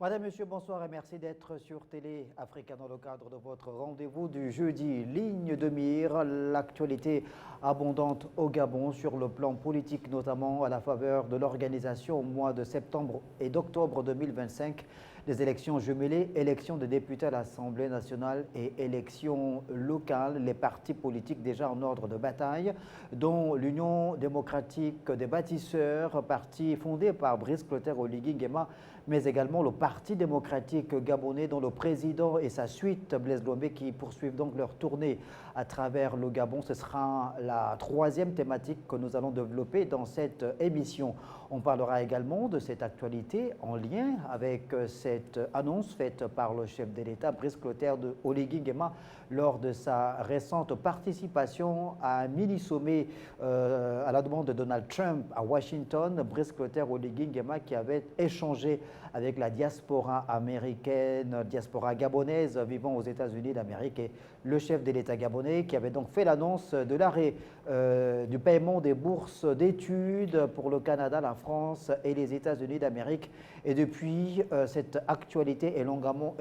Madame, Monsieur, bonsoir et merci d'être sur Télé Africa dans le cadre de votre rendez-vous du jeudi. Ligne de mire, l'actualité abondante au Gabon sur le plan politique, notamment à la faveur de l'organisation au mois de septembre et d'octobre 2025 des élections jumelées, élections de députés à l'Assemblée nationale et élections locales. Les partis politiques déjà en ordre de bataille, dont l'Union démocratique des bâtisseurs, parti fondé par Brice Clotaire Oligui Nguema, mais également le Parti démocratique gabonais dont le président et sa suite, Blaise Lomé, qui poursuivent donc leur tournée à travers le Gabon. Ce sera la troisième thématique que nous allons développer dans cette émission. On parlera également de cette actualité en lien avec cette annonce faite par le chef de l'État, Brice Clotaire Oligui Nguema, lors de sa récente participation à un mini-sommet à la demande de Donald Trump à Washington. Brice Clotaire Oligui Nguema qui avait échangé avec la diaspora américaine, diaspora gabonaise vivant aux États-Unis d'Amérique, et le chef de l'État gabonais qui avait donc fait l'annonce de l'arrêt du paiement des bourses d'études pour le Canada, la France et les États-Unis d'Amérique. Et depuis, cette actualité est longuement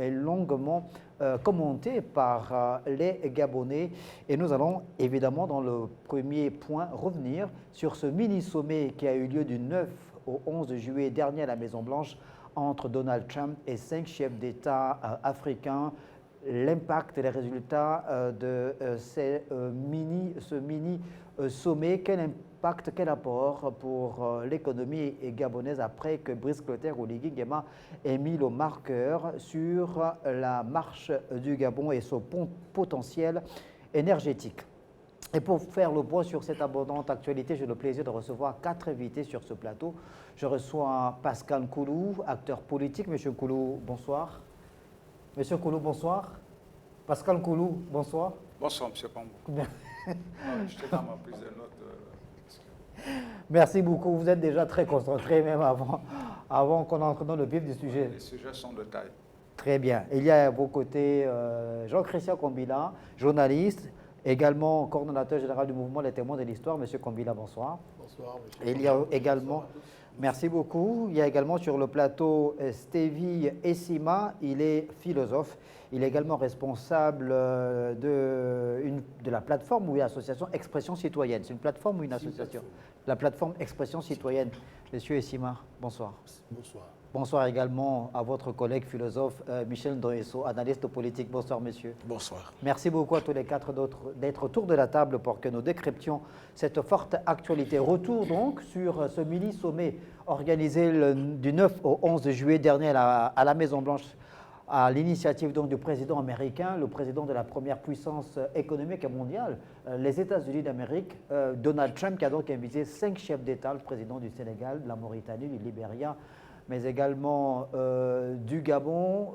commentée par les Gabonais. Et nous allons évidemment, dans le premier point, revenir sur ce mini-sommet qui a eu lieu du 9 au 11 juillet dernier à la Maison-Blanche entre Donald Trump et 5 chefs d'État africains. L'impact et les résultats de ce mini-sommet, quel impact, quel apport pour l'économie gabonaise après que Brice Clotaire Oligui Nguema ait mis le marqueur sur la marche du Gabon et son potentiel énergétique. Et pour faire le point sur cette abondante actualité, j'ai le plaisir de recevoir 4 invités sur ce plateau. Je reçois Pascal Nkoulou, acteur politique. Monsieur Nkoulou, bonsoir. Monsieur Nkoulou, bonsoir. Pascal Nkoulou, bonsoir. Bonsoir, Monsieur Pambou. J'étais dans ma prise de notes. Merci beaucoup. Vous êtes déjà très concentré, même avant qu'on entre dans le vif du sujet. Les sujets sont de taille. Très bien. Il y a à vos côtés Jean-Christian Kombila, journaliste, également coordonnateur général du mouvement Les Témoins de l'Histoire. Monsieur Kombila, bonsoir. Bonsoir, monsieur. Et il y a également, merci beaucoup, il y a également sur le plateau Stevie Essima, il est philosophe. Il est également responsable de la plateforme ou une association Expression Citoyenne. C'est une plateforme ou une association? La plateforme Expression Citoyenne. Monsieur Essima, bonsoir. Bonsoir. Bonsoir également à votre collègue philosophe Michel Ndoesso, analyste politique. Bonsoir, monsieur. Bonsoir. Merci beaucoup à tous les quatre d'être autour de la table pour que nous décryptions cette forte actualité. Retour donc sur ce mini-sommet organisé du 9 au 11 juillet dernier à la Maison-Blanche, à l'initiative donc du président américain, le président de la première puissance économique mondiale, les États-Unis d'Amérique, Donald Trump, qui a donc invité 5 chefs d'État, le président du Sénégal, de la Mauritanie, du Libéria, mais également du Gabon,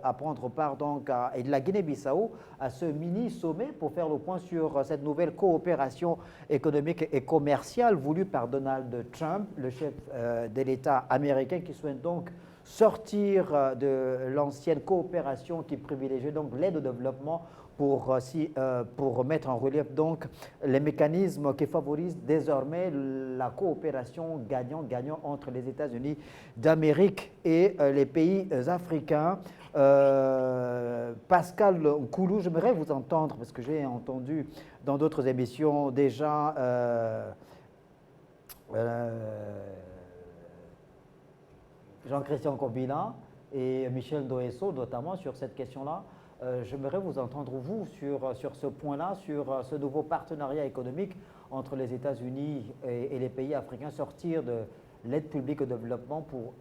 à prendre part donc et de la Guinée-Bissau à ce mini-sommet pour faire le point sur cette nouvelle coopération économique et commerciale voulue par Donald Trump, le chef de l'État américain, qui souhaite donc sortir de l'ancienne coopération qui privilégiait donc l'aide au développement pour mettre en relief donc les mécanismes qui favorisent désormais la coopération gagnant-gagnant entre les États-Unis d'Amérique et les pays africains. Pascal Nkoulou, j'aimerais vous entendre, parce que j'ai entendu dans d'autres émissions déjà Jean-Christian Kombila et Michel Ndoesso, notamment sur cette question-là. J'aimerais vous entendre, vous, sur ce point-là, sur ce nouveau partenariat économique entre les États-Unis et les pays africains, sortir de l'aide publique au développement pour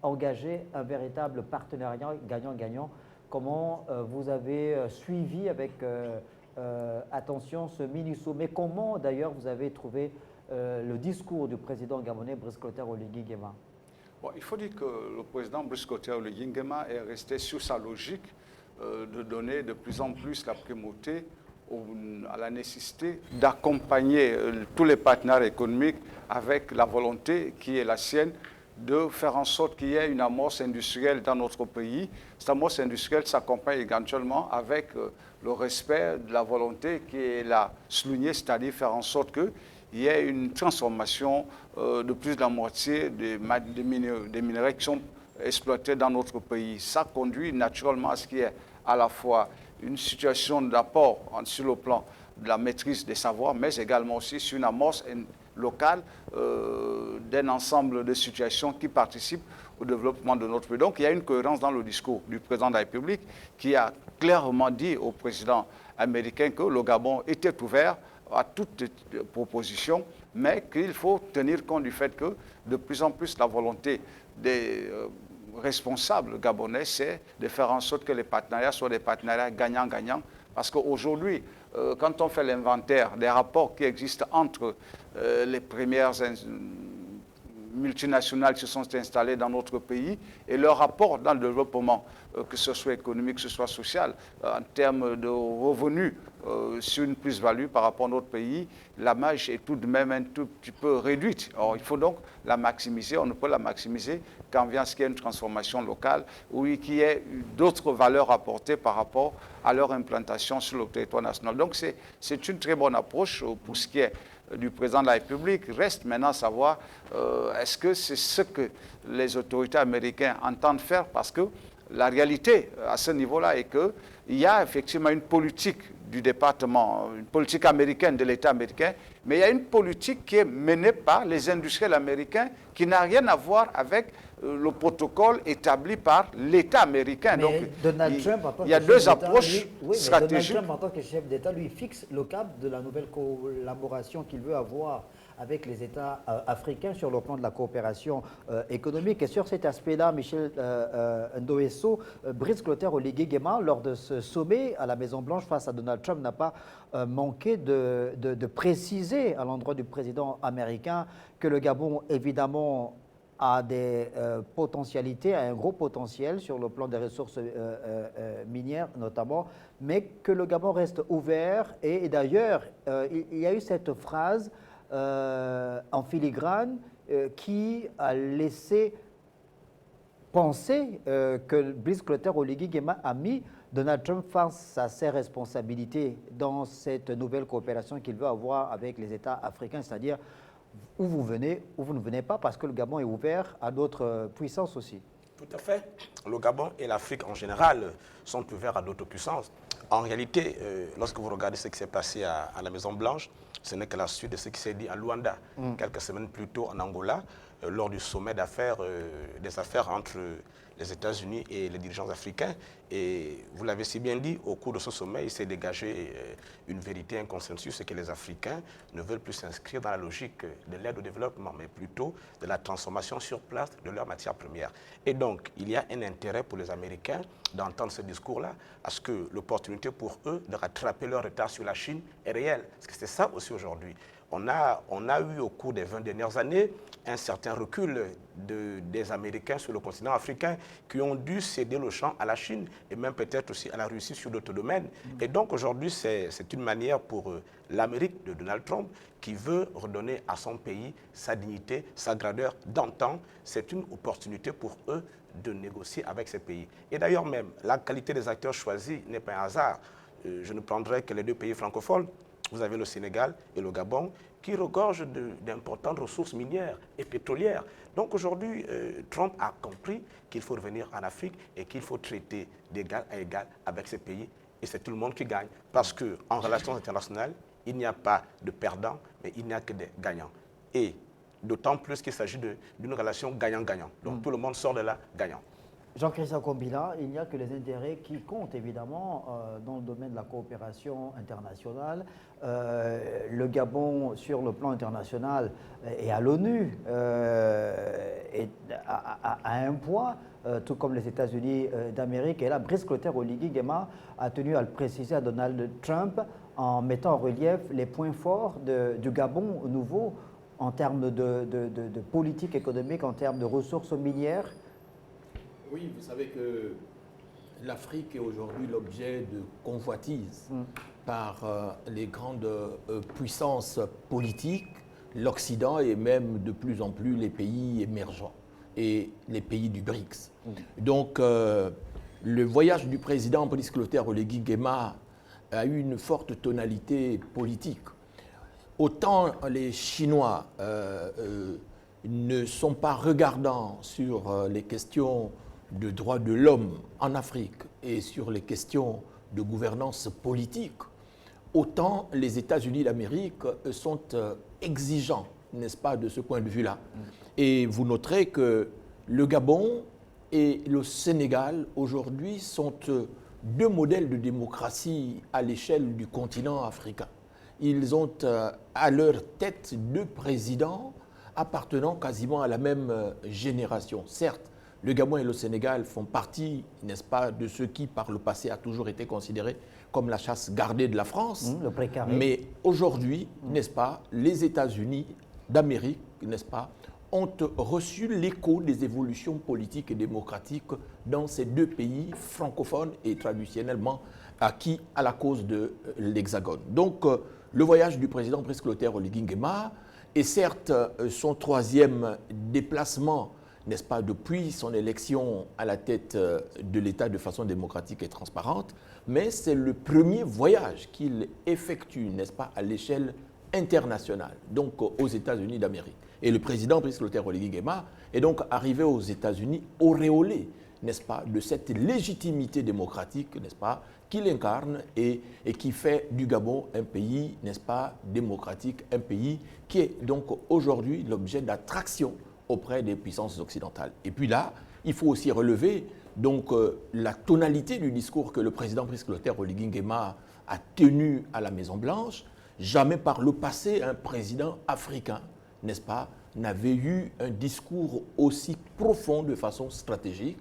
engager un véritable partenariat gagnant-gagnant. Comment vous avez suivi avec attention ce mini-sommet? Comment, d'ailleurs, vous avez trouvé le discours du président gabonais Brice Clotaire Oligui Nguema? Bon, il faut dire que le président Brice Clotaire Oligui Nguema est resté sur sa logique de donner de plus en plus la primauté à la nécessité d'accompagner tous les partenaires économiques avec la volonté qui est la sienne de faire en sorte qu'il y ait une amorce industrielle dans notre pays. Cette amorce industrielle s'accompagne également avec le respect de la volonté qui est la soulignée, c'est-à-dire faire en sorte qu'il y ait une transformation de plus de la moitié des minerais qui sont exploitées dans notre pays. Ça conduit naturellement à ce qu'il y ait à la fois une situation d'apport sur le plan de la maîtrise des savoirs, mais également aussi sur une amorce locale d'un ensemble de situations qui participent au développement de notre pays. Donc il y a une cohérence dans le discours du président de la République qui a clairement dit au président américain que le Gabon était ouvert à toute proposition, mais qu'il faut tenir compte du fait que de plus en plus la volonté des responsables gabonais, c'est de faire en sorte que les partenariats soient des partenariats gagnant-gagnant. Parce qu'aujourd'hui, quand on fait l'inventaire des rapports qui existent entre les premières multinationales qui se sont installées dans notre pays et leur rapport dans le développement, que ce soit économique, que ce soit social, en termes de revenus sur une plus-value par rapport à notre pays, la marge est tout de même un tout petit peu réduite. Or, il faut donc la maximiser. On ne peut la maximiser qu'en vient ce qu'il y ait une transformation locale ou qu'il y ait d'autres valeurs apportées par rapport à leur implantation sur le territoire national. Donc, c'est une très bonne approche pour ce qui est du président de la République. Reste maintenant à savoir est-ce que c'est ce que les autorités américaines entendent faire, parce que la réalité à ce niveau-là est qu'il y a effectivement une politique du département, une politique américaine de l'État américain, mais il y a une politique qui est menée par les industriels américains qui n'a rien à voir avec le protocole établi par l'État américain. Mais donc, Donald Trump, en tant il y a que deux chef d'État, approches oui, stratégiques. Donald Trump, en tant que chef d'État, lui fixe le cap de la nouvelle collaboration qu'il veut avoir avec les États africains sur le plan de la coopération économique. Et sur cet aspect-là, Michel Ndoesso, Brice Clotaire Oligui Nguema, lors de ce sommet à la Maison-Blanche face à Donald Trump, n'a pas manqué de préciser à l'endroit du président américain que le Gabon, évidemment, a des potentialités, a un gros potentiel sur le plan des ressources minières notamment, mais que le Gabon reste ouvert. Et d'ailleurs, il y a eu cette phrase en filigrane qui a laissé penser que Brice Clotaire Oligui Nguema a mis Donald Trump face à ses responsabilités dans cette nouvelle coopération qu'il veut avoir avec les États africains, c'est-à-dire où vous venez, où vous ne venez pas, parce que le Gabon est ouvert à d'autres puissances aussi. Tout à fait. Le Gabon et l'Afrique en général sont ouverts à d'autres puissances. En réalité, lorsque vous regardez ce qui s'est passé à la Maison-Blanche, ce n'est que la suite de ce qui s'est dit à Luanda, quelques semaines plus tôt en Angola, lors du sommet des affaires entre les États-Unis et les dirigeants africains. Et vous l'avez si bien dit, au cours de ce sommet, il s'est dégagé une vérité, un consensus, c'est que les Africains ne veulent plus s'inscrire dans la logique de l'aide au développement, mais plutôt de la transformation sur place de leurs matières premières. Et donc, il y a un intérêt pour les Américains d'entendre ce discours-là, parce que l'opportunité pour eux de rattraper leur retard sur la Chine est réelle. Parce que c'est ça aussi aujourd'hui. On a eu au cours des 20 dernières années un certain recul des Américains sur le continent africain qui ont dû céder le champ à la Chine et même peut-être aussi à la Russie sur d'autres domaines. Et donc aujourd'hui, c'est une manière pour l'Amérique de Donald Trump qui veut redonner à son pays sa dignité, sa grandeur d'antan. C'est une opportunité pour eux de négocier avec ces pays. Et d'ailleurs même, la qualité des acteurs choisis n'est pas un hasard. Je ne prendrai que les deux pays francophones. Vous avez le Sénégal et le Gabon qui regorgent d'importantes ressources minières et pétrolières. Donc aujourd'hui, Trump a compris qu'il faut revenir en Afrique et qu'il faut traiter d'égal à égal avec ces pays. Et c'est tout le monde qui gagne. Parce qu'en relations internationales, il n'y a pas de perdants, mais il n'y a que des gagnants. Et d'autant plus qu'il s'agit d'une relation gagnant-gagnant. Donc tout le monde sort de là gagnant. Jean-Christophe Kombila, il n'y a que les intérêts qui comptent évidemment dans le domaine de la coopération internationale. Le Gabon, sur le plan international, et à l'ONU, a un poids, tout comme les États-Unis d'Amérique. Et là, Brice Clotaire Oligui Nguema a tenu à le préciser à Donald Trump en mettant en relief les points forts du Gabon nouveau en termes de politique économique, en termes de ressources minières. Oui, vous savez que l'Afrique est aujourd'hui l'objet de convoitises par les grandes puissances politiques, l'Occident et même de plus en plus les pays émergents et les pays du BRICS. Donc, le voyage du président Brice Clotaire Oligui Nguema a eu une forte tonalité politique. Autant les Chinois ne sont pas regardants sur les questions de droits de l'homme en Afrique et sur les questions de gouvernance politique, autant les États-Unis d'Amérique sont exigeants, n'est-ce pas, de ce point de vue-là. Et vous noterez que le Gabon et le Sénégal, aujourd'hui, sont deux modèles de démocratie à l'échelle du continent africain. Ils ont à leur tête deux présidents appartenant quasiment à la même génération. Certes, le Gabon et le Sénégal font partie, n'est-ce pas, de ceux qui, par le passé, a toujours été considérés comme la chasse gardée de la France. Le précaré. Mais aujourd'hui, n'est-ce pas, les États-Unis d'Amérique, n'est-ce pas, ont reçu l'écho des évolutions politiques et démocratiques dans ces deux pays francophones et traditionnellement acquis à la cause de l'Hexagone. Donc, le voyage du président Brice Clotaire Oligui Nguema est certes son troisième déplacement, n'est-ce pas, depuis son élection à la tête de l'État de façon démocratique et transparente, mais c'est le premier voyage qu'il effectue, n'est-ce pas, à l'échelle internationale, donc aux États-Unis d'Amérique. Et le président Brice Clotaire Oligui Nguema est donc arrivé aux États-Unis auréolé, n'est-ce pas, de cette légitimité démocratique, n'est-ce pas, qu'il incarne et qui fait du Gabon un pays, n'est-ce pas, démocratique, un pays qui est donc aujourd'hui l'objet d'attraction auprès des puissances occidentales. Et puis là, il faut aussi relever donc la tonalité du discours que le président Brice Clotaire Oligui Nguema a tenu à la Maison-Blanche. Jamais par le passé un président africain, n'est-ce pas, n'avait eu un discours aussi profond de façon stratégique,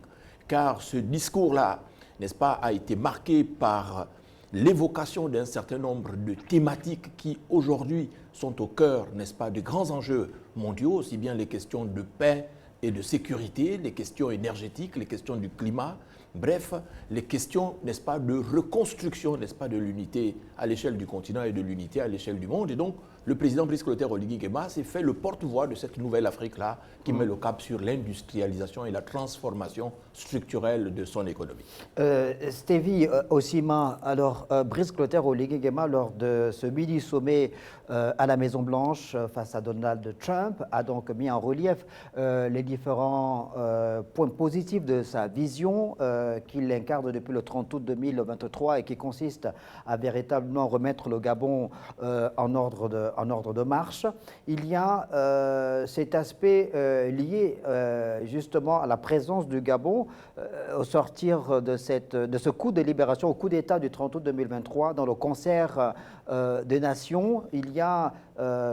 car ce discours-là, n'est-ce pas, a été marqué par l'évocation d'un certain nombre de thématiques qui aujourd'hui sont au cœur, n'est-ce pas, de grands enjeux mondiaux, aussi bien les questions de paix et de sécurité, les questions énergétiques, les questions du climat, bref, les questions, n'est-ce pas, de reconstruction, n'est-ce pas, de l'unité à l'échelle du continent et de l'unité à l'échelle du monde. Et donc, le président Brice Clotaire Oligui Nguema s'est fait le porte-voix de cette nouvelle Afrique-là qui met le cap sur l'industrialisation et la transformation structurelle de son économie. Stevie Ossima, alors Brice Clotaire Oligui Nguema, lors de ce mini-sommet à la Maison-Blanche face à Donald Trump, a donc mis en relief les différents points positifs de sa vision qu'il incarne depuis le 30 août 2023 et qui consiste à véritablement remettre le Gabon en ordre de marche. Il y a cet aspect lié justement à la présence du Gabon au sortir de ce coup de libération, au coup d'État du 30 août 2023 dans le concert des nations. Il y a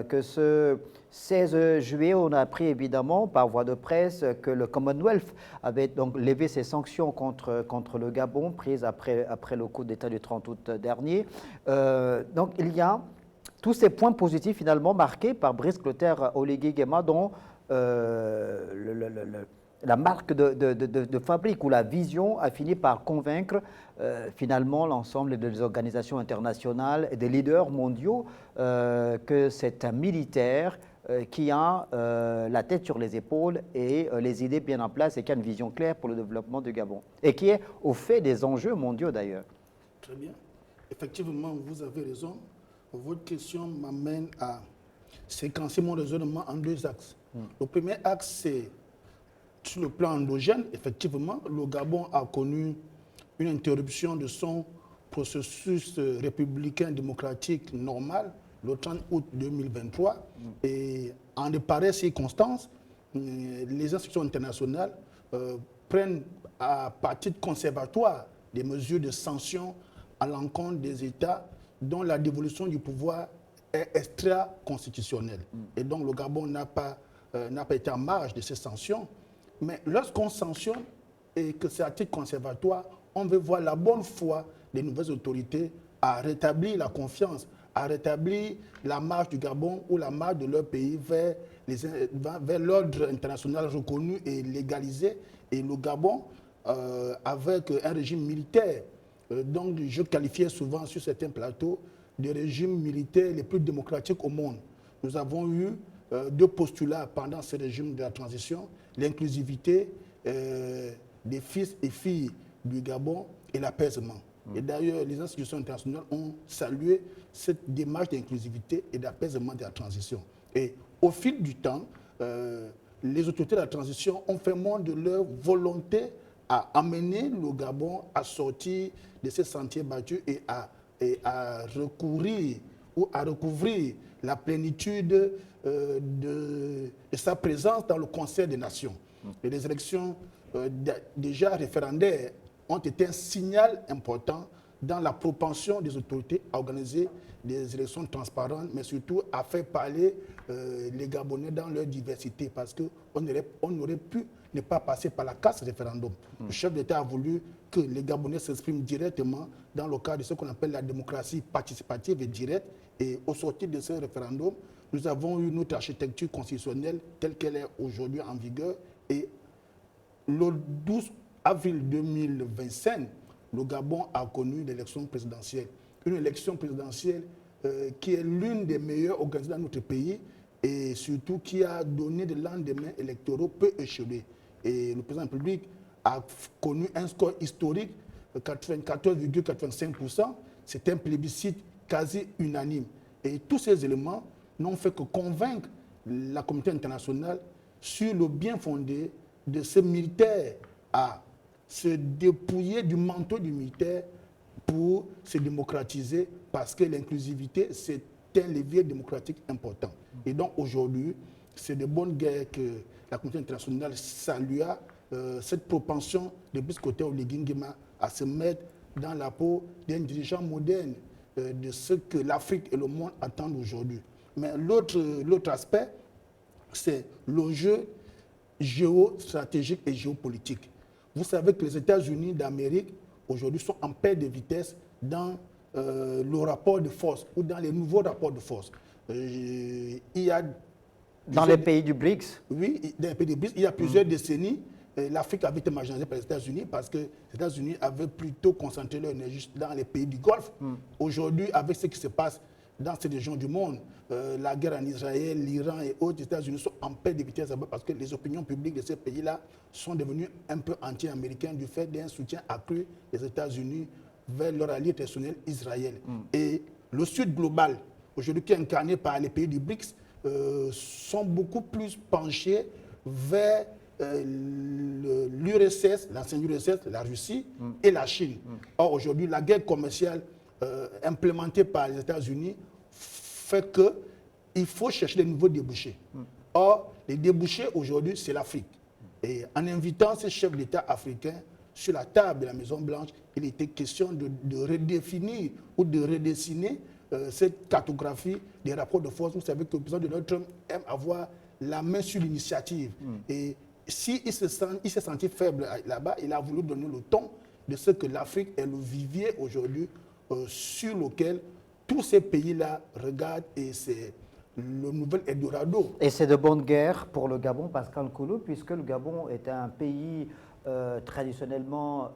que ce 16 juillet, on a appris évidemment par voie de presse que le Commonwealth avait donc levé ses sanctions contre le Gabon prises après le coup d'État du 30 août dernier. Donc il y a tous ces points positifs finalement marqués par Brice Clotaire Oligui Nguema dont la marque de fabrique ou la vision a fini par convaincre finalement l'ensemble des organisations internationales et des leaders mondiaux que c'est un militaire qui a la tête sur les épaules et les idées bien en place et qui a une vision claire pour le développement du Gabon et qui est au fait des enjeux mondiaux d'ailleurs. Très bien. Effectivement, vous avez raison. Votre question m'amène à séquencer mon raisonnement en deux axes. Le premier axe, c'est sur le plan endogène. Effectivement, le Gabon a connu une interruption de son processus républicain démocratique normal le 30 août 2023. Et en de pareilles circonstances, les institutions internationales prennent à partir conservatoire des mesures de sanction à l'encontre des États dont la dévolution du pouvoir est extra-constitutionnelle. Et donc le Gabon n'a pas été en marge de ces sanctions. Mais lorsqu'on sanctionne et que c'est à titre conservatoire, on veut voir la bonne foi des nouvelles autorités à rétablir la confiance, à rétablir la marche du Gabon ou la marche de leur pays vers l'ordre international reconnu et légalisé. Et le Gabon, avec un régime militaire, donc je qualifiais souvent sur certains plateaux des régimes militaires les plus démocratiques au monde. Nous avons eu deux postulats pendant ce régime de la transition, l'inclusivité des fils et filles du Gabon et l'apaisement. Et d'ailleurs, les institutions internationales ont salué cette démarche d'inclusivité et d'apaisement de la transition. Et au fil du temps, les autorités de la transition ont fait montre de leur volonté à amener le Gabon à sortir de ces sentiers battus et à recourir ou à recouvrir la plénitude de sa présence dans le concert des nations. Et les élections déjà référendaires ont été un signal important dans la propension des autorités à organiser des élections transparentes, mais surtout à faire parler les Gabonais dans leur diversité, parce qu'on aurait pu ne pas passer par la casse référendum. Le chef d'État a voulu que les Gabonais s'expriment directement dans le cadre de ce qu'on appelle la démocratie participative et directe. Et au sortir de ce référendum, nous avons eu notre architecture constitutionnelle telle qu'elle est aujourd'hui en vigueur. Et le 12 avril 2025, le Gabon a connu l'élection présidentielle. Une élection présidentielle qui est l'une des meilleures organisées dans notre pays et surtout qui a donné des lendemains électoraux peu échelés. Et le président de la République a connu un score historique, 94,85%. C'est un plébiscite quasi unanime. Et tous ces éléments n'ont fait que convaincre la communauté internationale sur le bien fondé de ces militaires à se dépouiller du manteau du militaire pour se démocratiser, parce que l'inclusivité, c'est un levier démocratique important. Et donc aujourd'hui, c'est de bonne guerre que la communauté internationale salua cette propension de Brice Oligui Nguema à se mettre dans la peau d'un dirigeant moderne de ce que l'Afrique et le monde attendent aujourd'hui. Mais l'autre aspect, c'est le jeu géostratégique et géopolitique. Vous savez que les États-Unis d'Amérique, aujourd'hui, sont en perte de vitesse dans le rapport de force ou dans les nouveaux rapports de force. Il y a dans les pays du BRICS? Oui, dans les pays du BRICS, il y a plusieurs décennies, l'Afrique avait été marginalisée par les États-Unis parce que les États-Unis avaient plutôt concentré leur énergie dans les pays du Golfe. Aujourd'hui, avec ce qui se passe dans ces régions du monde, la guerre en Israël, l'Iran et autres, les États-Unis sont en perte de vitesse parce que les opinions publiques de ces pays-là sont devenues un peu anti-américaines du fait d'un soutien accru des États-Unis vers leur allié traditionnel Israël. Et le Sud global, aujourd'hui qui est incarné par les pays du BRICS, sont beaucoup plus penchés vers l'URSS, l'ancienne URSS, la Russie et la Chine. Or, aujourd'hui, la guerre commerciale implémentée par les États-Unis fait qu'il faut chercher de nouveaux débouchés. Or, les débouchés aujourd'hui, c'est l'Afrique. Et en invitant ces chefs d'État africains sur la table de la Maison-Blanche, il était question de redéfinir ou de redessiner cette cartographie des rapports de force. Vous savez que le président Donald Trump aime avoir la main sur l'initiative. Et s'il s'est senti faible là-bas, il a voulu donner le ton de ce que l'Afrique est le vivier aujourd'hui sur lequel tous ces pays-là regardent, et c'est le nouvel Eldorado. Et c'est de bonne guerre pour le Gabon, Pascal Koulou, puisque le Gabon est un pays traditionnellement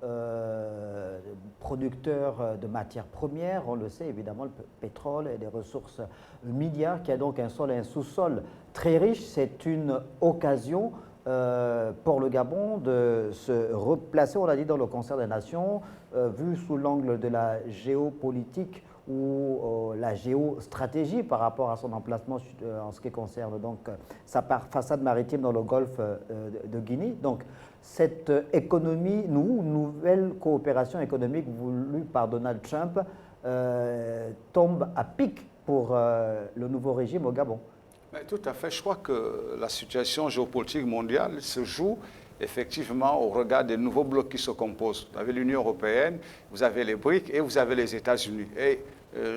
producteur de matières premières, on le sait évidemment, le pétrole et des ressources minières, qui a donc un sol et un sous-sol très riches. C'est une occasion pour le Gabon de se replacer, on l'a dit, dans le concert des nations, vu sous l'angle de la géopolitique ou la géostratégie par rapport à son emplacement en ce qui concerne donc sa façade maritime dans le golfe de Guinée. Donc cette économie, nouvelle coopération économique voulue par Donald Trump tombe à pic pour le nouveau régime au Gabon. Mais tout à fait. Je crois que la situation géopolitique mondiale se joue effectivement au regard des nouveaux blocs qui se composent. Vous avez l'Union européenne, vous avez les BRICS et vous avez les États-Unis. Et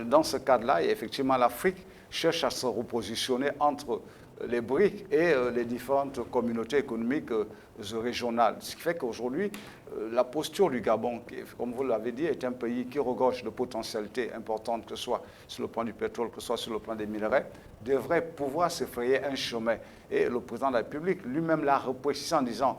dans ce cadre-là, effectivement, l'Afrique cherche à se repositionner entre les BRICS et les différentes communautés économiques régionales. Ce qui fait qu'aujourd'hui, la posture du Gabon, qui, comme vous l'avez dit, est un pays qui regorge de potentialités importantes, que ce soit sur le plan du pétrole, que ce soit sur le plan des minerais, devrait pouvoir se frayer un chemin. Et le président de la République lui-même l'a reprécisé en disant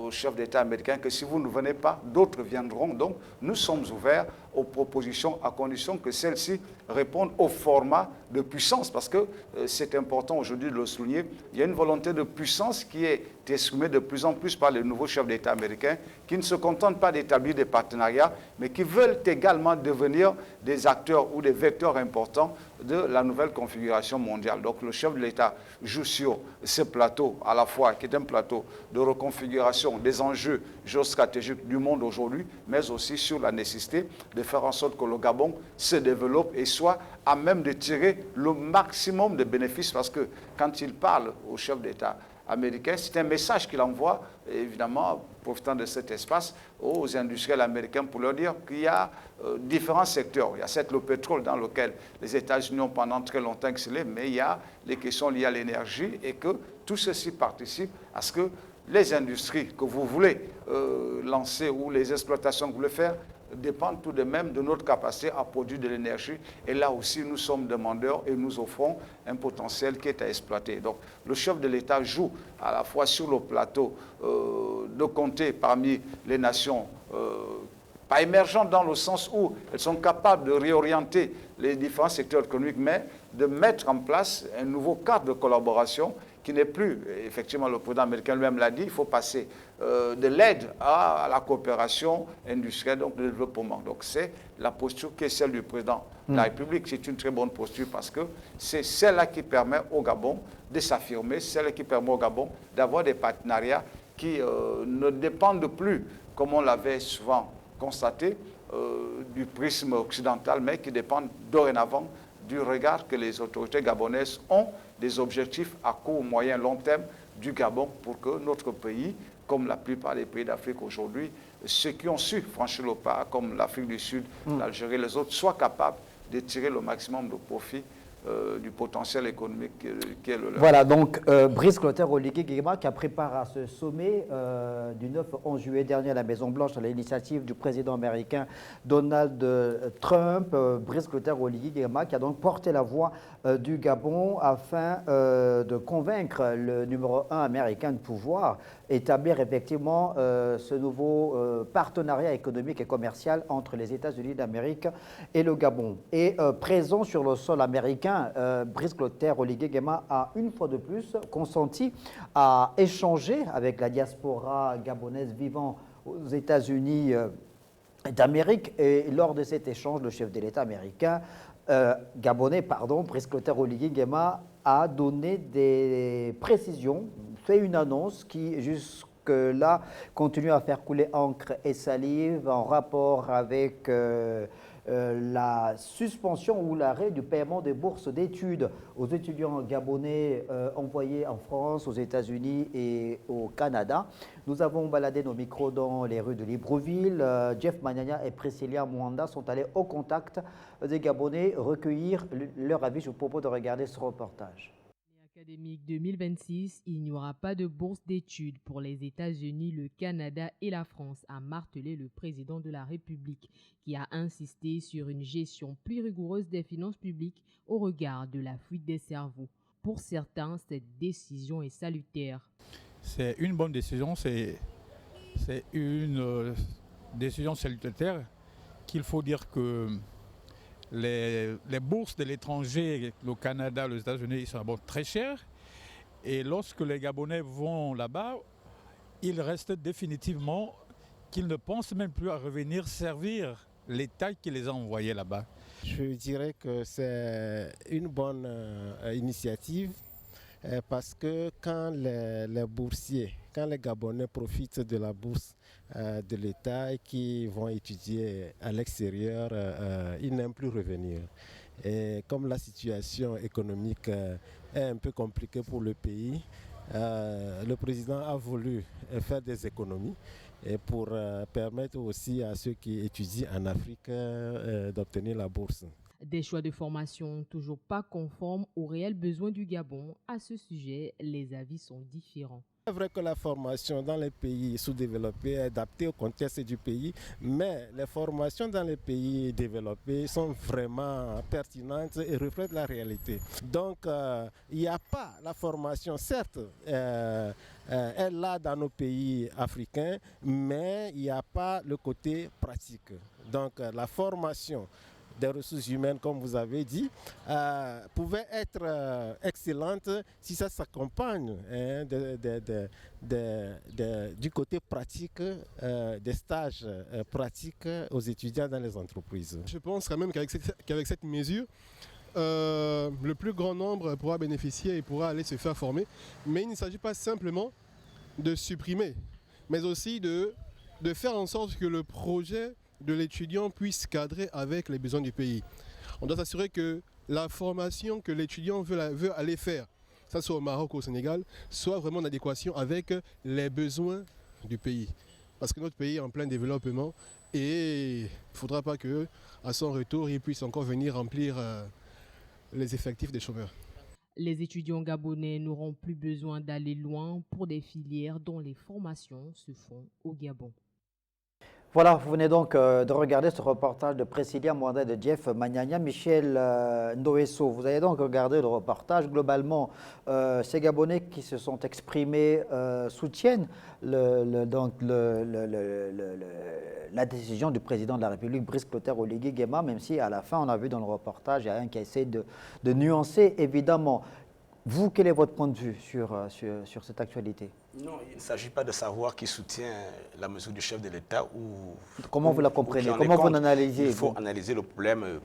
au chef d'État américain que si vous ne venez pas, d'autres viendront. Donc, nous sommes ouverts aux propositions à condition que celles-ci répondent au format de puissance. Parce que c'est important aujourd'hui de le souligner, il y a une volonté de puissance qui est exprimée de plus en plus par les nouveaux chefs d'État américains qui ne se contentent pas d'établir des partenariats, mais qui veulent également devenir des acteurs ou des vecteurs importants de la nouvelle configuration mondiale. Donc le chef de l'État joue sur ce plateau, à la fois qui est un plateau de reconfiguration des enjeux géostratégiques du monde aujourd'hui, mais aussi sur la nécessité de faire en sorte que le Gabon se développe et soit à même de tirer le maximum de bénéfices, parce que quand il parle au chef d'État américain, c'est un message qu'il envoie, évidemment, profitant de cet espace, aux industriels américains pour leur dire qu'il y a différents secteurs. Il y a certes le pétrole dans lequel les États-Unis ont pendant très longtemps excellé, mais il y a les questions liées à l'énergie et que tout ceci participe à ce que les industries que vous voulez lancer ou les exploitations que vous voulez faire dépendent tout de même de notre capacité à produire de l'énergie. Et là aussi, nous sommes demandeurs et nous offrons un potentiel qui est à exploiter. Donc, le chef de l'État joue à la fois sur le plateau de compter parmi les nations pas émergentes dans le sens où elles sont capables de réorienter les différents secteurs économiques, mais de mettre en place un nouveau cadre de collaboration qui n'est plus, effectivement, le président américain lui-même l'a dit, il faut passer de l'aide à la coopération industrielle, donc de développement. Donc c'est la posture qui est celle du président de la République. C'est une très bonne posture parce que c'est celle-là qui permet au Gabon de s'affirmer, celle qui permet au Gabon d'avoir des partenariats qui ne dépendent plus, comme on l'avait souvent constaté, du prisme occidental, mais qui dépendent dorénavant du regard que les autorités gabonaises ont des objectifs à court, moyen, long terme du Gabon pour que notre pays, comme la plupart des pays d'Afrique aujourd'hui, ceux qui ont su franchir le pas, comme l'Afrique du Sud, l'Algérie et les autres, soient capables de tirer le maximum de profit du potentiel économique qui est le leur. Voilà, donc Brice Clotaire Oligui Nguema qui a préparé ce sommet du 9 au 11 juillet dernier à la Maison-Blanche à l'initiative du président américain Donald Trump. Brice Clotaire Oligui Nguema qui a donc porté la voix du Gabon afin de convaincre le numéro 1 américain de pouvoir établir effectivement ce nouveau partenariat économique et commercial entre les États-Unis d'Amérique et le Gabon. Et présent sur le sol américain, Brice Clotaire Oligui Nguema a une fois de plus consenti à échanger avec la diaspora gabonaise vivant aux États-Unis d'Amérique. Et lors de cet échange, le chef de l'État américain, Brice Clotaire Oligui Nguema, a donné des précisions, fait une annonce qui jusque-là continue à faire couler encre et salive en rapport avec la suspension ou l'arrêt du paiement des bourses d'études aux étudiants gabonais envoyés en France, aux États-Unis et au Canada. Nous avons baladé nos micros dans les rues de Libreville. Jeff Magnagna et Priscilla Mwanda sont allés au contact des Gabonais recueillir leur avis. Je vous propose de regarder ce reportage. Académique 2026, il n'y aura pas de bourse d'études pour les États-Unis, le Canada et la France, a martelé le président de la République, qui a insisté sur une gestion plus rigoureuse des finances publiques au regard de la fuite des cerveaux. Pour certains, cette décision est salutaire. C'est une bonne décision, c'est une décision salutaire qu'il faut dire que les bourses de l'étranger, le Canada, les États-Unis, ils sont d'abord très chers. Et lorsque les Gabonais vont là-bas, ils restent définitivement qu'ils ne pensent même plus à revenir servir l'État qui les a envoyés là-bas. Je dirais que c'est une bonne initiative parce que quand les boursiers, quand les Gabonais profitent de la bourse de l'État et qui vont étudier à l'extérieur, ils n'aiment plus revenir. Et comme la situation économique est un peu compliquée pour le pays, le président a voulu faire des économies et pour permettre aussi à ceux qui étudient en Afrique d'obtenir la bourse. Des choix de formation toujours pas conformes aux réels besoins du Gabon. À ce sujet, les avis sont différents. C'est vrai que la formation dans les pays sous-développés est adaptée au contexte du pays, mais les formations dans les pays développés sont vraiment pertinentes et reflètent la réalité. Donc, il n'y a pas la formation, certes, elle est là dans nos pays africains, mais il n'y a pas le côté pratique. Donc la formation des ressources humaines, comme vous avez dit, pouvait être excellente si ça s'accompagne du côté pratique, des stages pratiques aux étudiants dans les entreprises. Je pense quand même qu'avec cette mesure, le plus grand nombre pourra bénéficier et pourra aller se faire former. Mais il ne s'agit pas simplement de supprimer, mais aussi de faire en sorte que le projet de l'étudiant puisse cadrer avec les besoins du pays. On doit s'assurer que la formation que l'étudiant veut aller faire, que ce soit au Maroc ou au Sénégal, soit vraiment en adéquation avec les besoins du pays. Parce que notre pays est en plein développement et il ne faudra pas qu'à son retour, il puisse encore venir remplir les effectifs des chômeurs. Les étudiants gabonais n'auront plus besoin d'aller loin pour des filières dont les formations se font au Gabon. Voilà, vous venez donc de regarder ce reportage de Priscilla Mwanda et de Jeff Magnagna. Michel Ndoesso, vous avez donc regardé le reportage. Globalement, ces Gabonais qui se sont exprimés soutiennent la décision du président de la République, Brice Clotaire Oligui Nguema, même si à la fin, on a vu dans le reportage, il y a un qui essaie de nuancer, évidemment. Vous, quel est votre point de vue sur cette actualité? Non, il ne s'agit pas de savoir qui soutient la mesure du chef de l'État ou... Comment vous la comprenez? Comment vous l'analysez? Il faut analyser le problème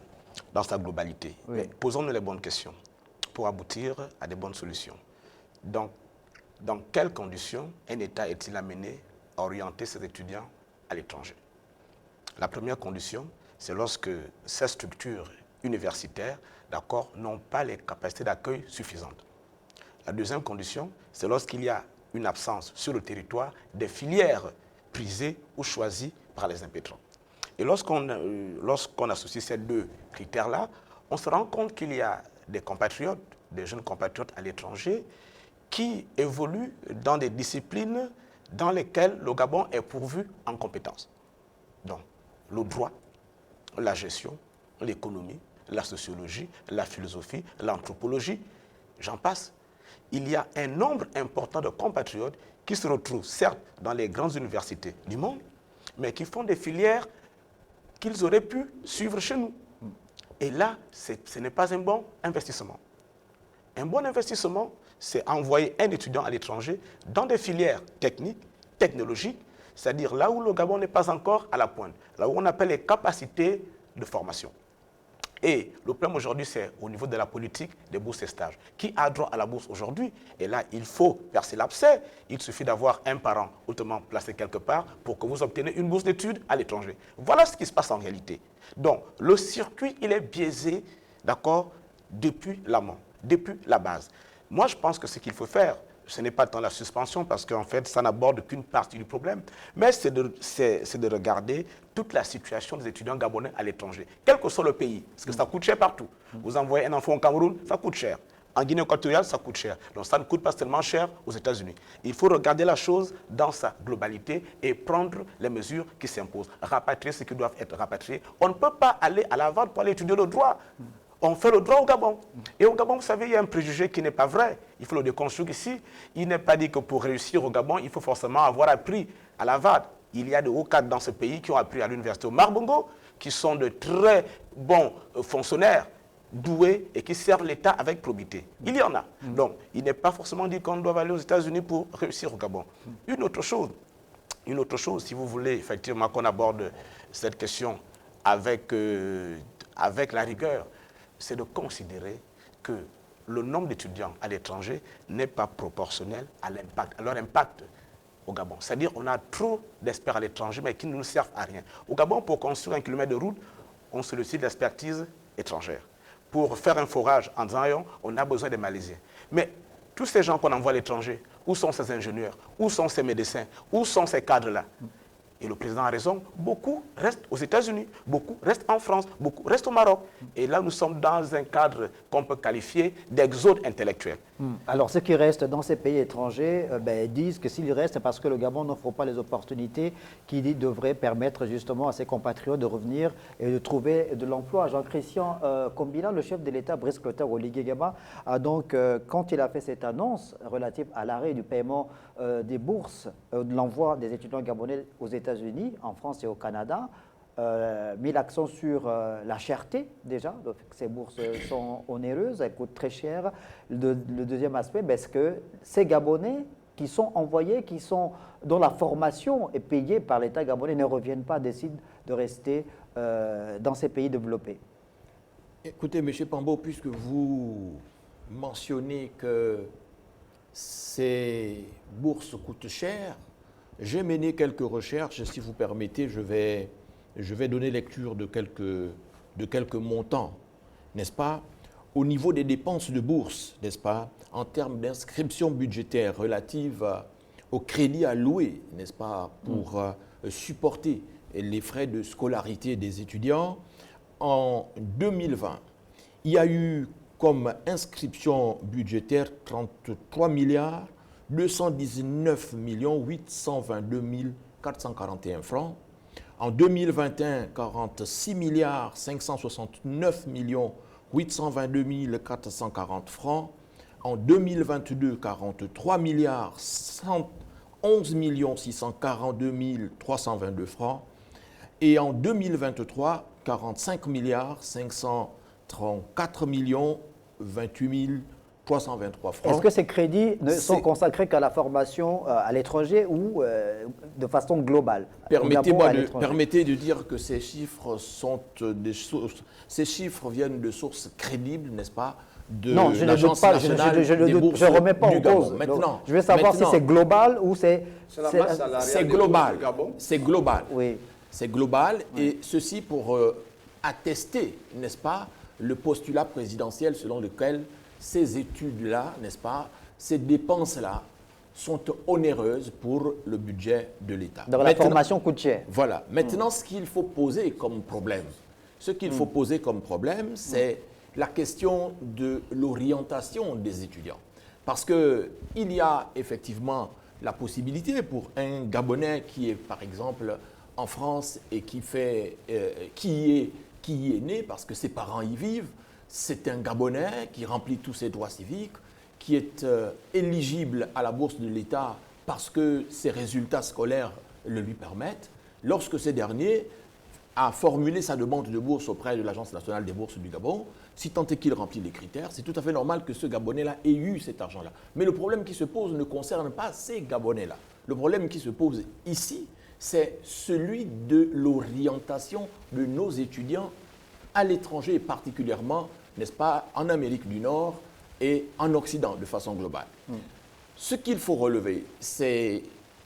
dans sa globalité. Oui. Mais posons-nous les bonnes questions pour aboutir à des bonnes solutions. Donc, dans quelles conditions un État est-il amené à orienter ses étudiants à l'étranger? La première condition, c'est lorsque ces structures universitaires, d'accord, n'ont pas les capacités d'accueil suffisantes. La deuxième condition, c'est lorsqu'il y a une absence sur le territoire des filières prisées ou choisies par les impétrants. Et lorsqu'on associe ces deux critères-là, on se rend compte qu'il y a des compatriotes, des jeunes compatriotes à l'étranger, qui évoluent dans des disciplines dans lesquelles le Gabon est pourvu en compétences. Donc, le droit, la gestion, l'économie, la sociologie, la philosophie, l'anthropologie, j'en passe. Il y a un nombre important de compatriotes qui se retrouvent certes dans les grandes universités du monde, mais qui font des filières qu'ils auraient pu suivre chez nous. Et là, ce n'est pas un bon investissement. Un bon investissement, c'est envoyer un étudiant à l'étranger dans des filières techniques, technologiques, c'est-à-dire là où le Gabon n'est pas encore à la pointe, là où on appelle les capacités de formation. Et le problème aujourd'hui, c'est au niveau de la politique des bourses et stages. Qui a droit à la bourse aujourd'hui? Et là, il faut percer l'abcès. Il suffit d'avoir un parent hautement placé quelque part pour que vous obteniez une bourse d'études à l'étranger. Voilà ce qui se passe en réalité. Donc, le circuit, il est biaisé, d'accord, depuis l'amont, depuis la base. Moi, je pense que ce qu'il faut faire, ce n'est pas tant la suspension, parce qu'en fait, ça n'aborde qu'une partie du problème, mais c'est de regarder toute la situation des étudiants gabonais à l'étranger, quel que soit le pays, parce que ça coûte cher partout. Vous envoyez un enfant au Cameroun, ça coûte cher. En Guinée équatoriale, ça coûte cher. Donc ça ne coûte pas tellement cher aux États-Unis. Il faut regarder la chose dans sa globalité et prendre les mesures qui s'imposent. Rapatrier ce qui doivent être rapatriés. On ne peut pas aller à la vente pour aller étudier le droit. On fait le droit au Gabon. Et au Gabon, vous savez, il y a un préjugé qui n'est pas vrai. Il faut le déconstruire ici. Il n'est pas dit que pour réussir au Gabon, il faut forcément avoir appris à la VAD. Il y a de hauts cadres dans ce pays qui ont appris à l'université au Marbongo, qui sont de très bons fonctionnaires, doués et qui servent l'État avec probité. Il y en a. Donc, il n'est pas forcément dit qu'on doit aller aux États-Unis pour réussir au Gabon. Une autre chose, si vous voulez effectivement qu'on aborde cette question avec la rigueur, c'est de considérer que le nombre d'étudiants à l'étranger n'est pas proportionnel à leur impact au Gabon. C'est-à-dire qu'on a trop d'experts à l'étranger, mais qui ne nous servent à rien. Au Gabon, pour construire 1 kilomètre de route, on sollicite l'expertise étrangère. Pour faire un forage en Zayon, on a besoin des Malaisiens. Mais tous ces gens qu'on envoie à l'étranger, où sont ces ingénieurs? Où sont ces médecins? Où sont ces cadres-là? Et le président a raison, beaucoup restent aux États-Unis, beaucoup restent en France, beaucoup restent au Maroc. Et là, nous sommes dans un cadre qu'on peut qualifier d'exode intellectuel. Alors, ceux qui restent dans ces pays étrangers disent que s'ils restent, c'est parce que le Gabon n'offre pas les opportunités qui devraient permettre justement à ses compatriotes de revenir et de trouver de l'emploi. Jean-Christian Combina, le chef de l'État, Brice Clotaire Oligui Nguema, a donc, quand il a fait cette annonce relative à l'arrêt du paiement des bourses, de l'envoi des étudiants gabonais aux États-Unis, en France et au Canada, mis l'accent sur la cherté déjà. Donc, ces bourses sont onéreuses, elles coûtent très cher. Le deuxième aspect, c'est que ces Gabonais qui sont envoyés, dont la formation est payée par l'État gabonais, ne reviennent pas, décident de rester dans ces pays développés. Écoutez, M. Pambo, puisque vous mentionnez que ces bourses coûtent cher, j'ai mené quelques recherches. Si vous permettez, je vais donner lecture de quelques montants, n'est-ce pas, au niveau des dépenses de bourse, n'est-ce pas, en termes d'inscription budgétaire relative au crédit alloué, n'est-ce pas, pour supporter les frais de scolarité des étudiants. En 2020, il y a eu comme inscription budgétaire 33 milliards 219 822 441 francs. En 2021, 46 milliards 569 822 440 francs. En 2022, 43 milliards 111 642 322 francs. Et en 2023, 45 milliards 534 28 323 francs. Est-ce que ces crédits ne sont consacrés qu'à la formation à l'étranger ou de façon globale? Permettez de dire que ces chiffres sont des sources. Ces chiffres viennent de sources crédibles, n'est-ce pas? Non, je ne doute pas, je ne remets pas en cause. Maintenant, je veux savoir si c'est global ou c'est... C'est global. C'est global. Oui. C'est global, et ceci pour attester, n'est-ce pas, le postulat présidentiel selon lequel ces études-là, n'est-ce pas, ces dépenses-là sont onéreuses pour le budget de l'État. Donc la formation coûte cher. Voilà. Maintenant, ce qu'il faut poser comme problème, c'est la question de l'orientation des étudiants. Parce qu'il y a effectivement la possibilité pour un Gabonais qui est, par exemple, en France et qui y est né parce que ses parents y vivent, c'est un Gabonais qui remplit tous ses droits civiques, qui est éligible à la bourse de l'État parce que ses résultats scolaires le lui permettent. Lorsque ce dernier a formulé sa demande de bourse auprès de l'Agence nationale des bourses du Gabon, si tant est qu'il remplit les critères, c'est tout à fait normal que ce Gabonais-là ait eu cet argent-là. Mais le problème qui se pose ne concerne pas ces Gabonais-là. Le problème qui se pose ici, c'est celui de l'orientation de nos étudiants à l'étranger, particulièrement, n'est-ce pas, en Amérique du Nord et en Occident, de façon globale. Ce qu'il faut relever, c'est,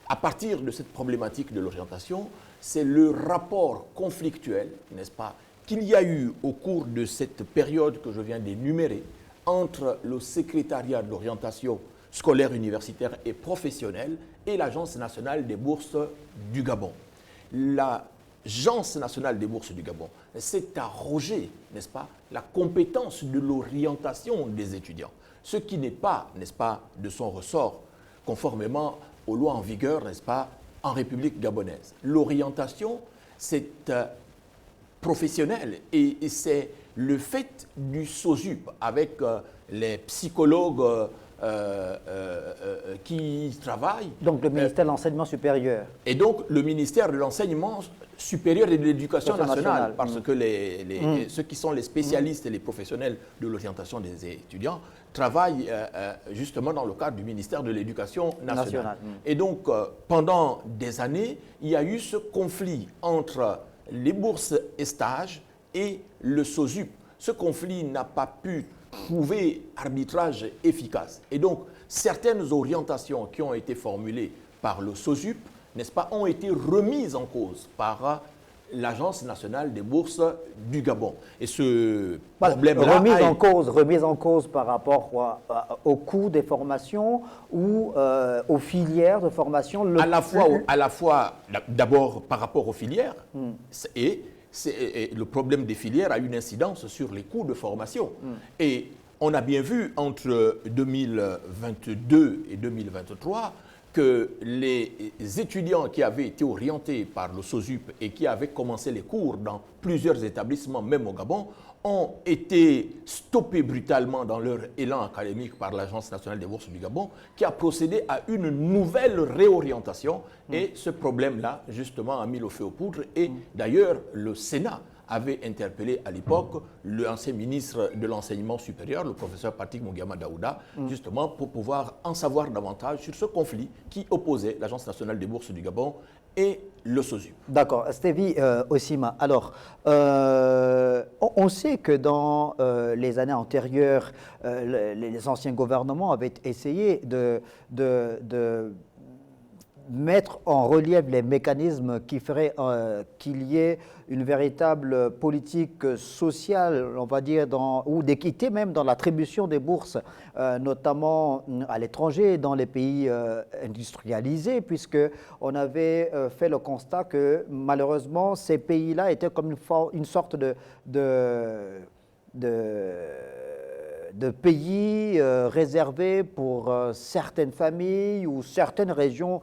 à partir de cette problématique de l'orientation, c'est le rapport conflictuel, n'est-ce pas, qu'il y a eu au cours de cette période que je viens d'énumérer entre le secrétariat de l'orientation scolaire, universitaire et professionnelle et l'Agence nationale des bourses du Gabon. L'Agence nationale des bourses du Gabon s'est arrogée, n'est-ce pas, la compétence de l'orientation des étudiants, ce qui n'est pas, n'est-ce pas, de son ressort, conformément aux lois en vigueur, n'est-ce pas, en République gabonaise. L'orientation, c'est professionnel et c'est le fait du SOSUP avec les psychologues qui y travaillent. Donc le ministère de l'Enseignement supérieur. Et donc le ministère de l'Enseignement supérieur et de l'Éducation nationale, parce que ceux qui sont les spécialistes et les professionnels de l'orientation des étudiants travaillent justement dans le cadre du ministère de l'Éducation nationale. Et donc pendant des années, il y a eu ce conflit entre les bourses et stages et le SOSUP. Ce conflit n'a pas pu trouver arbitrage efficace. Et donc, certaines orientations qui ont été formulées par le SOSUP, n'est-ce pas, ont été remises en cause par l'Agence nationale des bourses du Gabon. Et ce problème-là... Remise en cause par rapport au coût des formations ou aux filières de formation. À la fois, d'abord par rapport aux filières, et le problème des filières a une incidence sur les coûts de formation. Et on a bien vu entre 2022 et 2023 que les étudiants qui avaient été orientés par le SOSUP et qui avaient commencé les cours dans plusieurs établissements, même au Gabon, ont été stoppés brutalement dans leur élan académique par l'Agence nationale des bourses du Gabon, qui a procédé à une nouvelle réorientation. Et ce problème-là, justement, a mis le feu aux poudres. Et d'ailleurs, le Sénat avait interpellé à l'époque l'ancien ministre de l'enseignement supérieur, le professeur Patrick Mugiama Daouda, justement pour pouvoir en savoir davantage sur ce conflit qui opposait l'Agence nationale des bourses du Gabon et le SOSUP. D'accord. Stevie Osima, alors, on sait que dans les années antérieures, les anciens gouvernements avaient essayé de mettre en relief les mécanismes qui feraient qu'il y ait une véritable politique sociale, on va dire, ou d'équité même dans l'attribution des bourses, notamment à l'étranger, dans les pays industrialisés, puisqu'on avait fait le constat que malheureusement ces pays-là étaient comme une sorte de pays réservés pour certaines familles ou certaines régions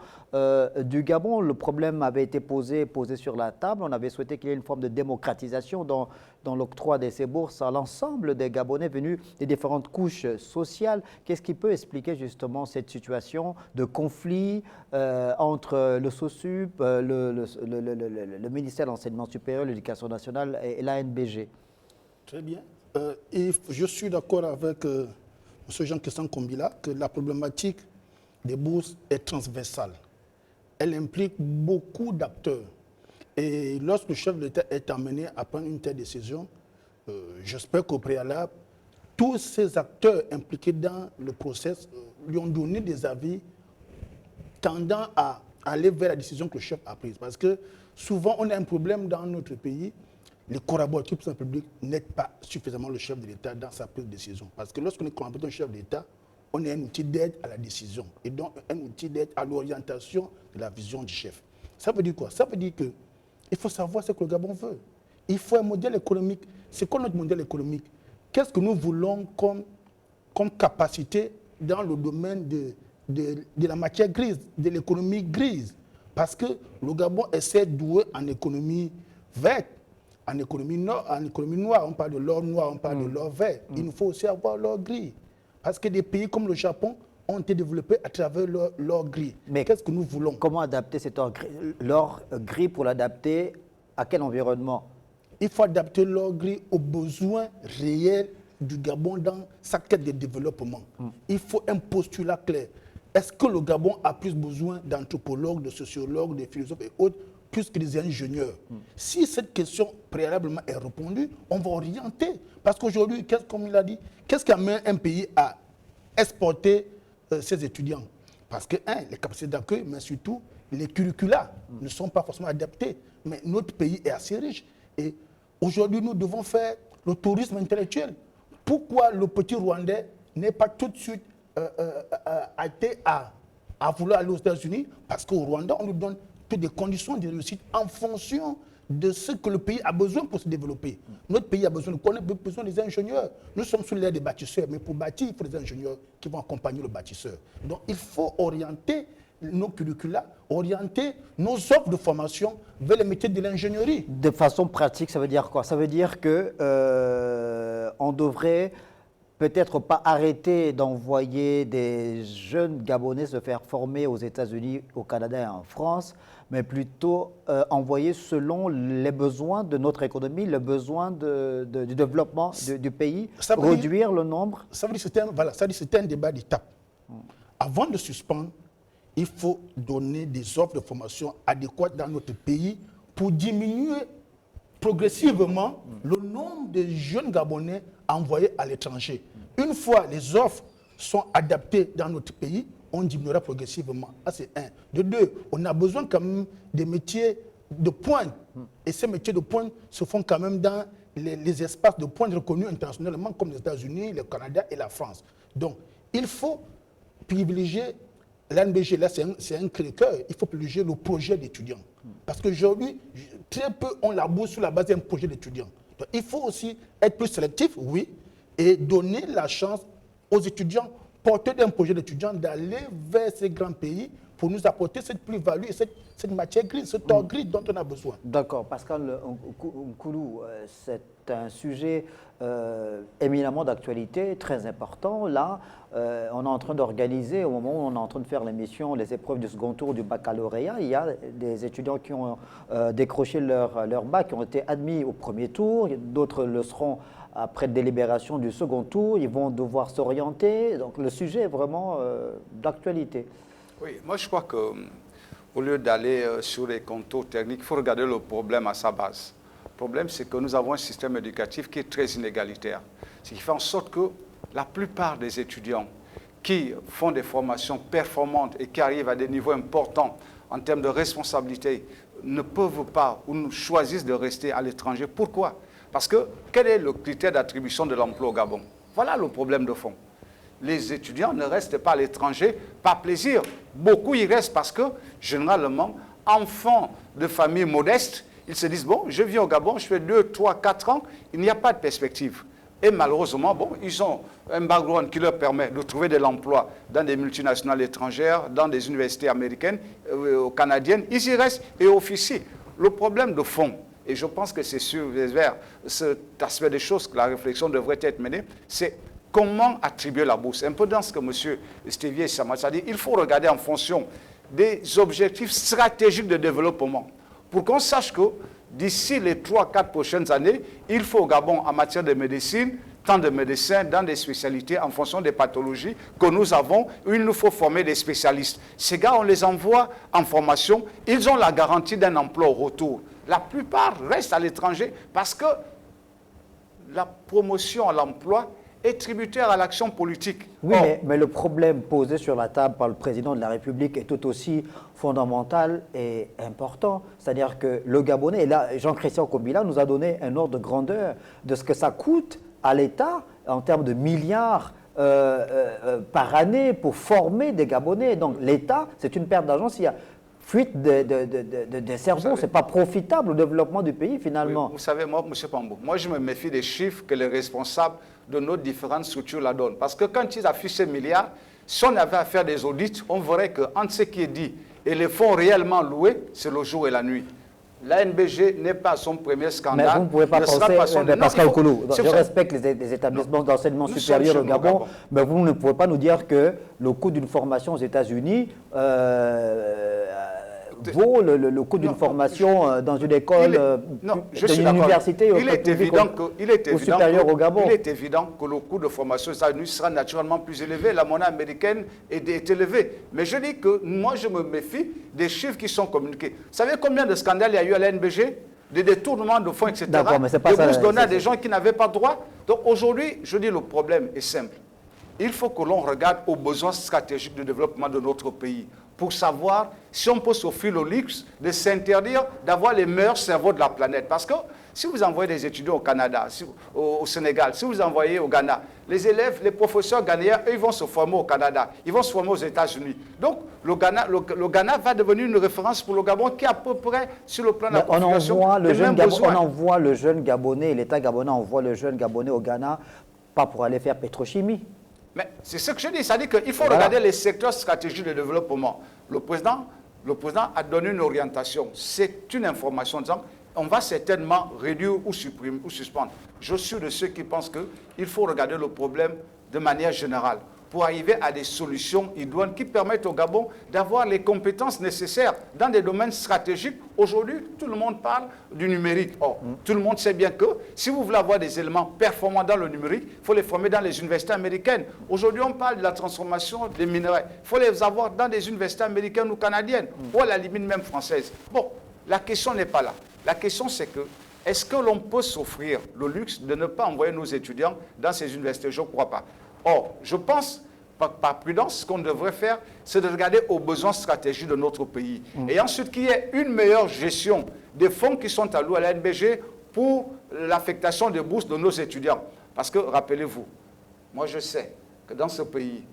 du Gabon. Le problème avait été posé sur la table. On avait souhaité qu'il y ait une forme de démocratisation dans l'octroi de ces bourses à l'ensemble des Gabonais venus des différentes couches sociales. Qu'est-ce qui peut expliquer justement cette situation de conflit entre le SOSUP, le ministère de l'Enseignement supérieur, l'Éducation nationale et l'ANBG? Très bien. Et je suis d'accord avec M. Jean-Christian Kombila que la problématique des bourses est transversale. Elle implique beaucoup d'acteurs. Et lorsque le chef de l'État est amené à prendre une telle décision, j'espère qu'au préalable, tous ces acteurs impliqués dans le process lui ont donné des avis tendant à aller vers la décision que le chef a prise. Parce que souvent, on a un problème dans notre pays. Les collaborateurs du public n'aident pas suffisamment le chef de l'État dans sa prise de décision. Parce que lorsqu'on est collaborateur du chef de l'État, on est un outil d'aide à la décision et donc un outil d'aide à l'orientation de la vision du chef. Ça veut dire quoi? Ça veut dire qu'il faut savoir ce que le Gabon veut. Il faut un modèle économique. C'est quoi notre modèle économique? Qu'est-ce que nous voulons comme capacité dans le domaine de la matière grise, de l'économie grise? Parce que le Gabon essaie de douer en économie verte. En économie noire, on parle de l'or noir, on parle de l'or vert. Il nous faut aussi avoir l'or gris. Parce que des pays comme le Japon ont été développés à travers l'or gris. Mais qu'est-ce que nous voulons? Comment adapter cet l'or gris pour l'adapter à quel environnement? Il faut adapter l'or gris aux besoins réels du Gabon dans sa quête de développement. Il faut un postulat clair. Est-ce que le Gabon a plus besoin d'anthropologues, de sociologues, de philosophes et autres plus que des ingénieurs? Si cette question préalablement est répondue, on va orienter. Parce qu'aujourd'hui, comme il a dit, qu'est-ce qui amène un pays à exporter ses étudiants? Parce que, les capacités d'accueil, mais surtout, les curricula ne sont pas forcément adaptés. Mais notre pays est assez riche. Et aujourd'hui, nous devons faire le tourisme intellectuel. Pourquoi le petit Rwandais n'est pas tout de suite été à vouloir aller aux États-Unis? Parce qu'au Rwanda, on nous donne des conditions de réussite en fonction de ce que le pays a besoin pour se développer. Notre pays a besoin des ingénieurs. Nous sommes sous l'ère des bâtisseurs, mais pour bâtir, il faut des ingénieurs qui vont accompagner le bâtisseur. Donc il faut orienter nos curricula, orienter nos offres de formation vers les métiers de l'ingénierie. De façon pratique, ça veut dire quoi? Ça veut dire qu'on devrait peut-être pas arrêter d'envoyer des jeunes Gabonais se faire former aux États-Unis, au Canada et en France, mais plutôt envoyer selon les besoins de notre économie, les besoins du développement du pays, réduire le nombre. Ça veut dire que c'est un débat d'étape. Avant de suspendre, il faut donner des offres de formation adéquates dans notre pays pour diminuer progressivement le nombre de jeunes Gabonais envoyés à l'étranger. Une fois les offres sont adaptées dans notre pays, on diminuera progressivement. Ça, c'est un. De deux, on a besoin quand même des métiers de pointe. Et ces métiers de pointe se font quand même dans les espaces de pointe reconnus internationalement comme les États-Unis, le Canada et la France. Donc, il faut privilégier l'ANBG. Là, c'est un cœur. Il faut privilégier le projet d'étudiant. Parce qu'aujourd'hui, très peu ont la bourse sur la base d'un projet d'étudiant. Donc, il faut aussi être plus sélectif, oui, et donner la chance aux étudiants porteurs d'un projet d'étudiant d'aller vers ces grands pays pour nous apporter cette plus-value et cette matière grise, ce or gris dont on a besoin. D'accord, Pascal Nkoulou, c'est un sujet éminemment d'actualité, très important. Là, on est en train d'organiser, au moment où on est en train de faire l'émission, les épreuves du second tour du baccalauréat. Il y a des étudiants qui ont décroché leur bac, qui ont été admis au premier tour, d'autres le seront après délibération du second tour, ils vont devoir s'orienter. Donc le sujet est vraiment d'actualité. Oui, moi je crois qu'au lieu d'aller sur les contours techniques, il faut regarder le problème à sa base. Le problème, c'est que nous avons un système éducatif qui est très inégalitaire. Ce qui fait en sorte que la plupart des étudiants qui font des formations performantes et qui arrivent à des niveaux importants en termes de responsabilité ne peuvent pas ou choisissent de rester à l'étranger. Pourquoi ? Parce que quel est le critère d'attribution de l'emploi au Gabon? Voilà le problème de fond. Les étudiants ne restent pas à l'étranger par plaisir. Beaucoup y restent parce que, généralement, enfants de familles modestes, ils se disent, bon, je viens au Gabon, je fais 2, 3, 4 ans, il n'y a pas de perspective. Et malheureusement, bon, ils ont un background qui leur permet de trouver de l'emploi dans des multinationales étrangères, dans des universités américaines, canadiennes. Ils y restent et officient. Le problème de fond, et je pense que c'est vers cet aspect des choses que la réflexion devrait être menée, c'est comment attribuer la bourse. Un peu dans ce que M. Stévier Samassa a dit, il faut regarder en fonction des objectifs stratégiques de développement pour qu'on sache que d'ici les 3-4 prochaines années, il faut au Gabon, en matière de médecine, tant de médecins dans des spécialités en fonction des pathologies que nous avons, où il nous faut former des spécialistes. Ces gars, on les envoie en formation, ils ont la garantie d'un emploi au retour. La plupart restent à l'étranger parce que la promotion à l'emploi est tributaire à l'action politique. Oui, mais le problème posé sur la table par le président de la République est tout aussi fondamental et important. C'est-à-dire que le Gabonais, et là, Jean-Christian Kobila nous a donné un ordre de grandeur de ce que ça coûte à l'État en termes de milliards par année pour former des Gabonais. Donc l'État, c'est une perte d'argent s'il y a fuite des cerveaux. Ce n'est pas profitable au développement du pays finalement. Oui, vous savez, moi, M. Pambou, moi je me méfie des chiffres que les responsables de nos différentes structures la donnent. Parce que quand ils affichent ces milliards, si on avait à faire des audits, on verrait qu'entre ce qui est dit et les fonds réellement loués, c'est le jour et la nuit. L'ANBG n'est pas son premier scandale. Mais vous ne pouvez pas penser, Pascal Nkoulou, je respecte les établissements d'enseignement supérieur au Gabon, mais vous ne pouvez pas nous dire que le coût d'une formation aux États-Unis vaut le coût d'une formation dans une école, d'une université supérieure au Gabon. Il est évident que le coût de formation aux États-Unis sera naturellement plus élevé. La monnaie américaine est élevée. Mais je dis que moi, je me méfie des chiffres qui sont communiqués. Vous savez combien de scandales il y a eu à l'ANBG? Des détournements de fonds, etc. Des bourses données à des gens qui n'avaient pas droit. Donc aujourd'hui, je dis le problème est simple. Il faut que l'on regarde aux besoins stratégiques de développement de notre pays pour savoir si on peut s'offrir le luxe de s'interdire d'avoir les meilleurs cerveaux de la planète. Parce que si vous envoyez des étudiants au Canada, au Sénégal, si vous envoyez au Ghana, les élèves, les professeurs ghanéens, eux, ils vont se former au Canada, ils vont se former aux États-Unis. Donc, le Ghana va devenir une référence pour le Gabon qui est à peu près sur le plan de la population. On envoie le jeune Gabonais, l'État gabonais envoie le jeune Gabonais au Ghana, pas pour aller faire pétrochimie. Mais c'est ce que je dis, c'est-à-dire qu'il faut regarder les secteurs stratégiques de développement. Le président a donné une orientation. C'est une information en disant on va certainement réduire ou supprimer ou suspendre. Je suis de ceux qui pensent qu'il faut regarder le problème de manière générale pour arriver à des solutions idoines qui permettent au Gabon d'avoir les compétences nécessaires dans des domaines stratégiques. Aujourd'hui, tout le monde parle du numérique. Or, tout le monde sait bien que si vous voulez avoir des éléments performants dans le numérique, il faut les former dans les universités américaines. Aujourd'hui, on parle de la transformation des minerais. Il faut les avoir dans des universités américaines ou canadiennes, ou à la limite même françaises. Bon, la question n'est pas là. La question, c'est que est-ce que l'on peut s'offrir le luxe de ne pas envoyer nos étudiants dans ces universités? Je ne crois pas. Or, je pense, par prudence, ce qu'on devrait faire, c'est de regarder aux besoins stratégiques de notre pays. Et ensuite, qu'il y ait une meilleure gestion des fonds qui sont alloués à l'ANBG pour l'affectation des bourses de nos étudiants. Parce que, rappelez-vous, moi je sais que dans ce pays,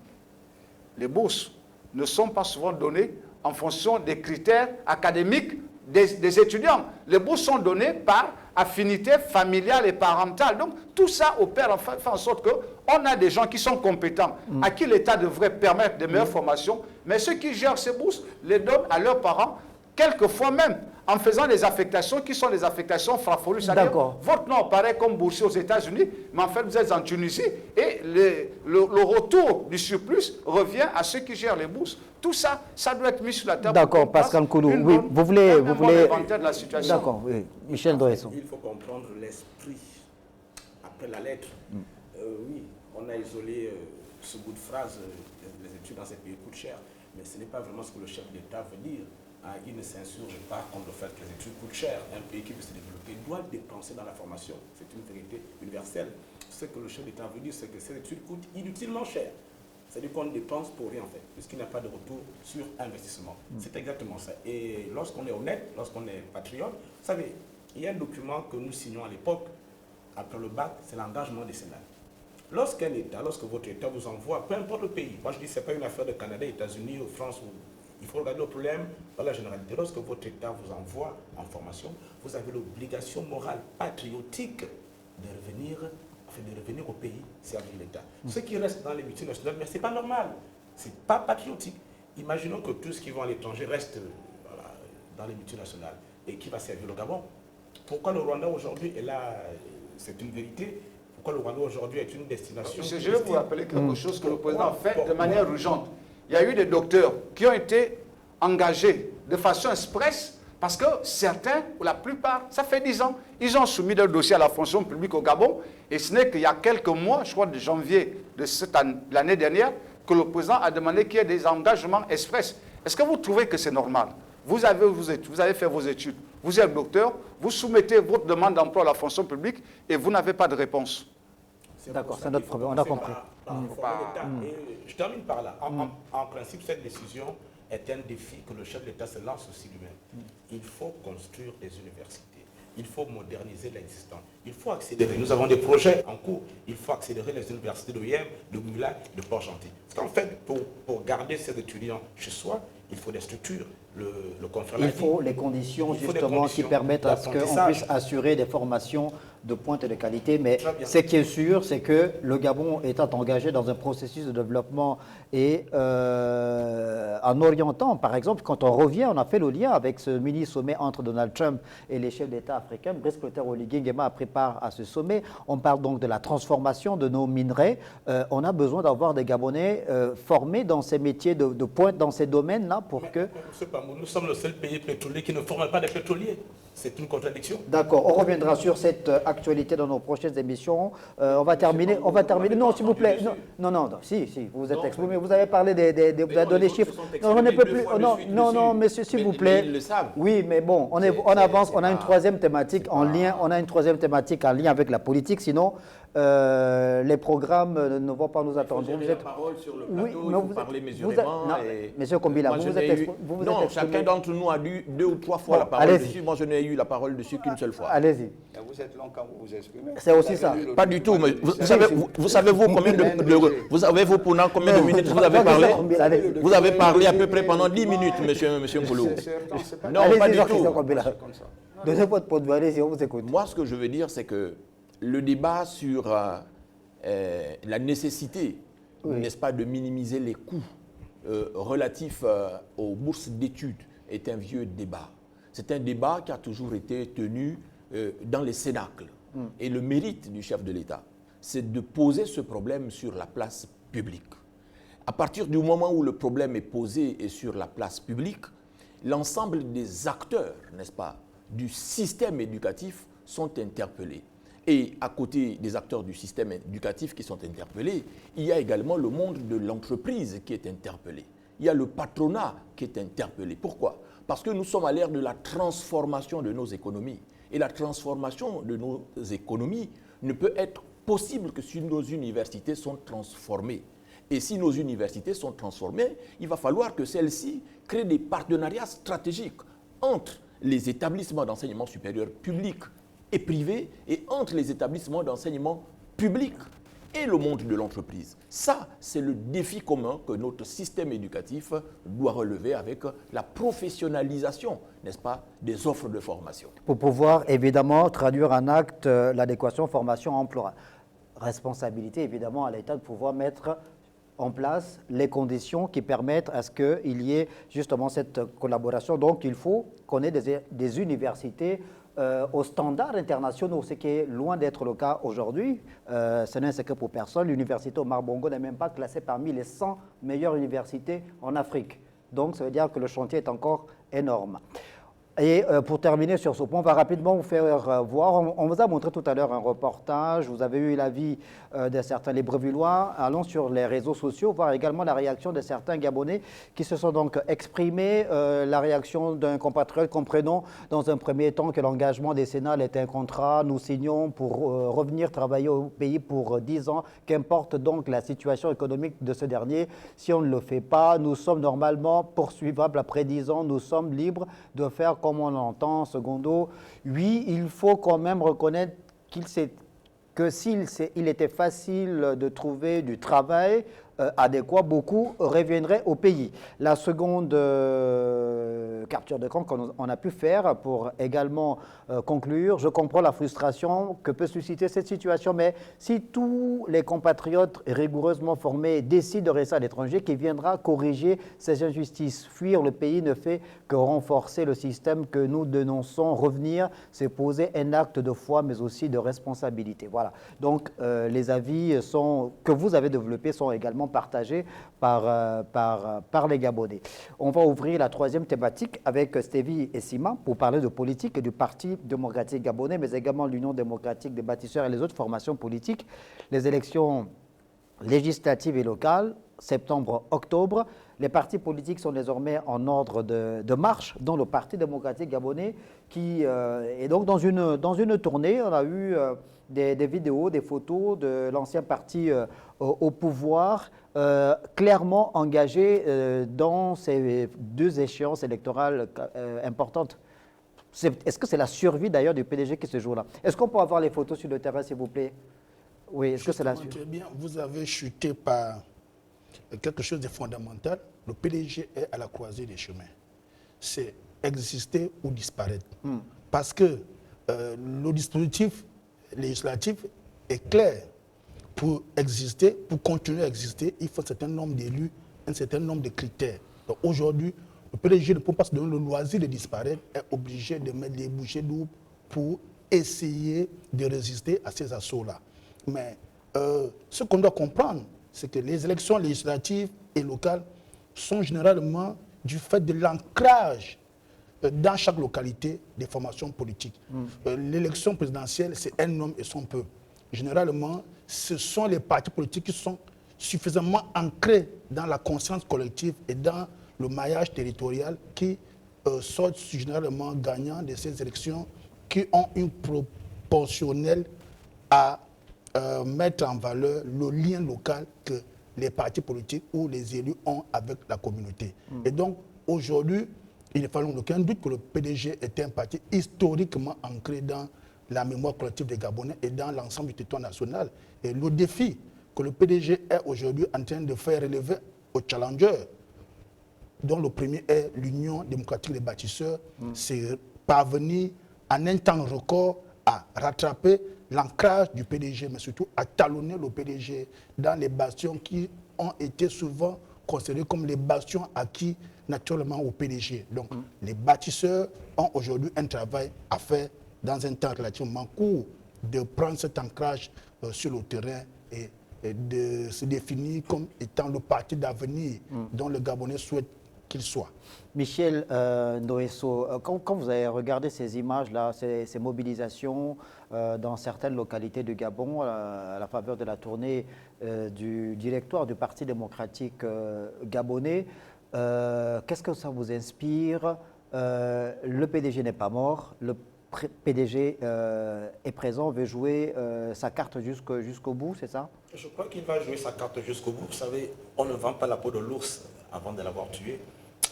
les bourses ne sont pas souvent données en fonction des critères académiques des étudiants. Les bourses sont données par affinité familiale et parentale. Donc, tout ça opère, fait en sorte qu'on a des gens qui sont compétents, à qui l'État devrait permettre de meilleures formations, mais ceux qui gèrent ces bourses les donnent à leurs parents, quelquefois même en faisant des affectations qui sont des affectations farfelues. C'est-à-dire, votre nom apparaît comme boursier aux États-Unis, mais en fait, vous êtes en Tunisie, et le retour du surplus revient à ceux qui gèrent les bourses. Tout ça, ça doit être mis sur la table. D'accord, Pascal Koulou. Oui, vous voulez... inventaire de la situation. D'accord, oui. Michel Doesson. Il faut comprendre l'esprit après la lettre. Oui, on a isolé ce bout de phrase, les études dans ces pays coûtent cher, mais ce n'est pas vraiment ce que le chef d'État veut dire. Il ne s'insurge pas contre le fait que les études coûtent cher. Un pays qui veut se développer doit dépenser dans la formation. C'est une vérité universelle. Ce que le chef d'État veut dire, c'est que ces études coûtent inutilement cher. C'est-à-dire qu'on dépense pour rien, en fait, puisqu'il n'y a pas de retour sur investissement. C'est exactement ça. Et lorsqu'on est honnête, lorsqu'on est patriote, vous savez, il y a un document que nous signons à l'époque, après le bac, c'est l'engagement décennal. Lorsqu'un État, lorsque votre État vous envoie, peu importe le pays, moi je dis que ce n'est pas une affaire de Canada, États-Unis ou France, il faut regarder le problème dans la généralité. Lorsque votre État vous envoie en formation, vous avez l'obligation morale, patriotique de revenir au pays, servir l'État. Ceux qui restent dans les multinationales, mais ce n'est pas normal, ce n'est pas patriotique. Imaginons que tous qui vont à l'étranger restent dans les multinationales. Et qui va servir le Gabon? Pourquoi le Rwanda aujourd'hui est là? C'est une vérité. Pourquoi le Rwanda aujourd'hui est une destination? Je vais vous rappeler quelque chose que le président a fait de manière urgente. Il y a eu des docteurs qui ont été engagés de façon expresse parce que certains, ou la plupart, ça fait 10 ans, ils ont soumis leur dossier à la fonction publique au Gabon. Et ce n'est qu'il y a quelques mois, je crois de janvier de l'année dernière, que le président a demandé qu'il y ait des engagements express. Est-ce que vous trouvez que c'est normal? Vous avez fait vos études, vous êtes docteur, vous soumettez votre demande d'emploi à la fonction publique et vous n'avez pas de réponse. D'accord, c'est notre problème, on a compris. Je termine par là. En principe, cette décision est un défi que le chef d'État se lance aussi lui-même. Il faut construire des universités. Il faut moderniser l'existant. Il faut accélérer. Nous avons des projets en cours. Il faut accélérer les universités de Yem, de Mula, de Port-Gentil. Parce qu'en fait, pour garder ces étudiants chez soi, il faut des structures. Le confrère il faut les conditions justement qui permettent à ce qu'on puisse assurer des formations de pointe et de qualité. Mais ce qui est sûr, c'est que le Gabon étant engagé dans un processus de développement et en orientant, par exemple, quand on revient, on a fait le lien avec ce mini-sommet entre Donald Trump et les chefs d'État africains. Brice Clotaire Oligui Nguema a pris part à ce sommet. On parle donc de la transformation de nos minerais. On a besoin d'avoir des Gabonais formés dans ces métiers de pointe, dans ces domaines-là pour que... Nous sommes le seul pays pétrolier qui ne forme pas des pétroliers. C'est une contradiction. D'accord, on reviendra sur cette actualité dans nos prochaines émissions. On va terminer. Non, s'il vous plaît. Non, si, vous vous êtes exprimé. Vous avez parlé vous avez donné des chiffres. Non, on ne peut plus. Non, monsieur, s'il vous plaît. Ils le savent. Oui, mais bon, on avance. On a une troisième thématique en lien. On a une troisième thématique en lien avec la politique. Sinon, les programmes ne vont pas nous attendre. Vous êtes... la parole sur le plateau, vous parlez mesurément. Monsieur Kombila, vous êtes exprimé. Non, chacun d'entre nous a eu 2 ou 3 fois la parole dessus. Moi, je n'ai eu la parole dessus qu'une seule fois. Allez-y. Vous êtes long quand vous vous exprimez. C'est aussi ça. Pas du tout. Mais vous savez-vous combien pendant combien de minutes vous avez parlé? Vous avez parlé à peu près pendant 10 minutes, monsieur Ngoulou. Non, pas du tout. Donnez votre point de vue, allez-y, on vous écoute. Moi, ce que je veux dire, c'est que le débat sur la nécessité, n'est-ce pas, de minimiser les coûts relatifs aux bourses d'études est un vieux débat. C'est un débat qui a toujours été tenu dans les cénacles. Et le mérite du chef de l'État, c'est de poser ce problème sur la place publique. À partir du moment où le problème est posé et sur la place publique, l'ensemble des acteurs, n'est-ce pas, du système éducatif sont interpellés. Et à côté des acteurs du système éducatif qui sont interpellés, il y a également le monde de l'entreprise qui est interpellé. Il y a le patronat qui est interpellé. Pourquoi? Parce que nous sommes à l'ère de la transformation de nos économies. Et la transformation de nos économies ne peut être possible que si nos universités sont transformées. Et si nos universités sont transformées, il va falloir que celles-ci créent des partenariats stratégiques entre les établissements d'enseignement supérieur publics et privés et entre les établissements d'enseignement publics et le monde de l'entreprise. Ça, c'est le défi commun que notre système éducatif doit relever avec la professionnalisation, n'est-ce pas, des offres de formation. Pour pouvoir évidemment traduire en acte l'adéquation formation-emploi. Responsabilité évidemment à l'État de pouvoir mettre en place les conditions qui permettent à ce qu'il y ait justement cette collaboration. Donc il faut qu'on ait des universités aux standards internationaux, ce qui est loin d'être le cas aujourd'hui. Ce n'est un secret pour personne. L'université Omar Bongo n'est même pas classée parmi les 100 meilleures universités en Afrique. Donc ça veut dire que le chantier est encore énorme. Et pour terminer sur ce point, on va rapidement vous faire voir. On vous a montré tout à l'heure un reportage. Vous avez eu l'avis de certains Librevillois. Allons sur les réseaux sociaux, voir également la réaction de certains Gabonais qui se sont donc exprimés. La réaction d'un compatriote, comprenons dans un premier temps que l'engagement décennal est un contrat. Nous signons pour revenir travailler au pays pour 10 ans. Qu'importe donc la situation économique de ce dernier. Si on ne le fait pas, nous sommes normalement poursuivables après 10 ans. Nous sommes libres de faire comme on l'entend. Secondo, oui, il faut quand même reconnaître que s'il était facile de trouver du travail adéquat, beaucoup reviendraient au pays. La seconde capture de camp qu'on a pu faire pour également conclure, je comprends la frustration que peut susciter cette situation, mais si tous les compatriotes rigoureusement formés décident de rester à l'étranger, qui viendra corriger ces injustices? Fuir le pays ne fait que renforcer le système que nous dénonçons. Revenir, c'est poser un acte de foi, mais aussi de responsabilité. Voilà. Donc, les avis que vous avez développés sont également partagés par les Gabonais. On va ouvrir la troisième thématique avec Stevie Essima pour parler de politique et du Parti démocratique gabonais, mais également l'Union démocratique des bâtisseurs et les autres formations politiques. Les élections législatives et locales, septembre-octobre. Les partis politiques sont désormais en ordre de marche, dont le Parti démocratique gabonais qui est donc dans une tournée. On a eu des vidéos, des photos de l'ancien parti au pouvoir, clairement engagé dans ces deux échéances électorales importantes. Est-ce que c'est la survie d'ailleurs du PDG qui se joue là? Est-ce qu'on peut avoir les photos sur le terrain, s'il vous plaît? Oui, est-ce que c'est la survie? Très bien, vous avez chuté par quelque chose de fondamental. Le PDG est à la croisée des chemins. C'est exister ou disparaître. Parce que le dispositif législatif est clair. Pour exister, pour continuer à exister, il faut un certain nombre d'élus, un certain nombre de critères. Donc aujourd'hui, le PDG ne peut pas se donner le loisir de disparaître, est obligé de mettre les bouchées doubles pour essayer de résister à ces assauts-là. Mais ce qu'on doit comprendre, c'est que les élections législatives et locales sont généralement du fait de l'ancrage dans chaque localité des formations politiques. L'élection présidentielle, c'est un homme et son peuple. Généralement, ce sont les partis politiques qui sont suffisamment ancrés dans la conscience collective et dans le maillage territorial qui sortent généralement gagnants de ces élections qui ont une proportionnelle à mettre en valeur le lien local que les partis politiques ou les élus ont avec la communauté. Et donc, aujourd'hui, il ne fait aucun doute que le PDG est un parti historiquement ancré dans la mémoire collective des Gabonais et dans l'ensemble du territoire national. Et le défi que le PDG est aujourd'hui en train de faire relever aux challengers, dont le premier est l'Union démocratique des bâtisseurs, c'est parvenir en un temps record à rattraper l'ancrage du PDG, mais surtout à talonner le PDG dans les bastions qui ont été souvent considérés comme les bastions acquis naturellement au PDG. Donc, les bâtisseurs ont aujourd'hui un travail à faire dans un temps relativement court, de prendre cet ancrage sur le terrain et de se définir comme étant le parti d'avenir dont le Gabonais souhaite qu'il soit. Michel Noesso, quand vous avez regardé ces images-là, ces mobilisations dans certaines localités du Gabon à la faveur de la tournée du directoire du Parti démocratique gabonais, qu'est-ce que ça vous inspire? Le PDG n'est pas mort, le PDG est présent, veut jouer sa carte jusqu'au bout, c'est ça? Je crois qu'il va jouer sa carte jusqu'au bout. Vous savez, on ne vend pas la peau de l'ours avant de l'avoir tué.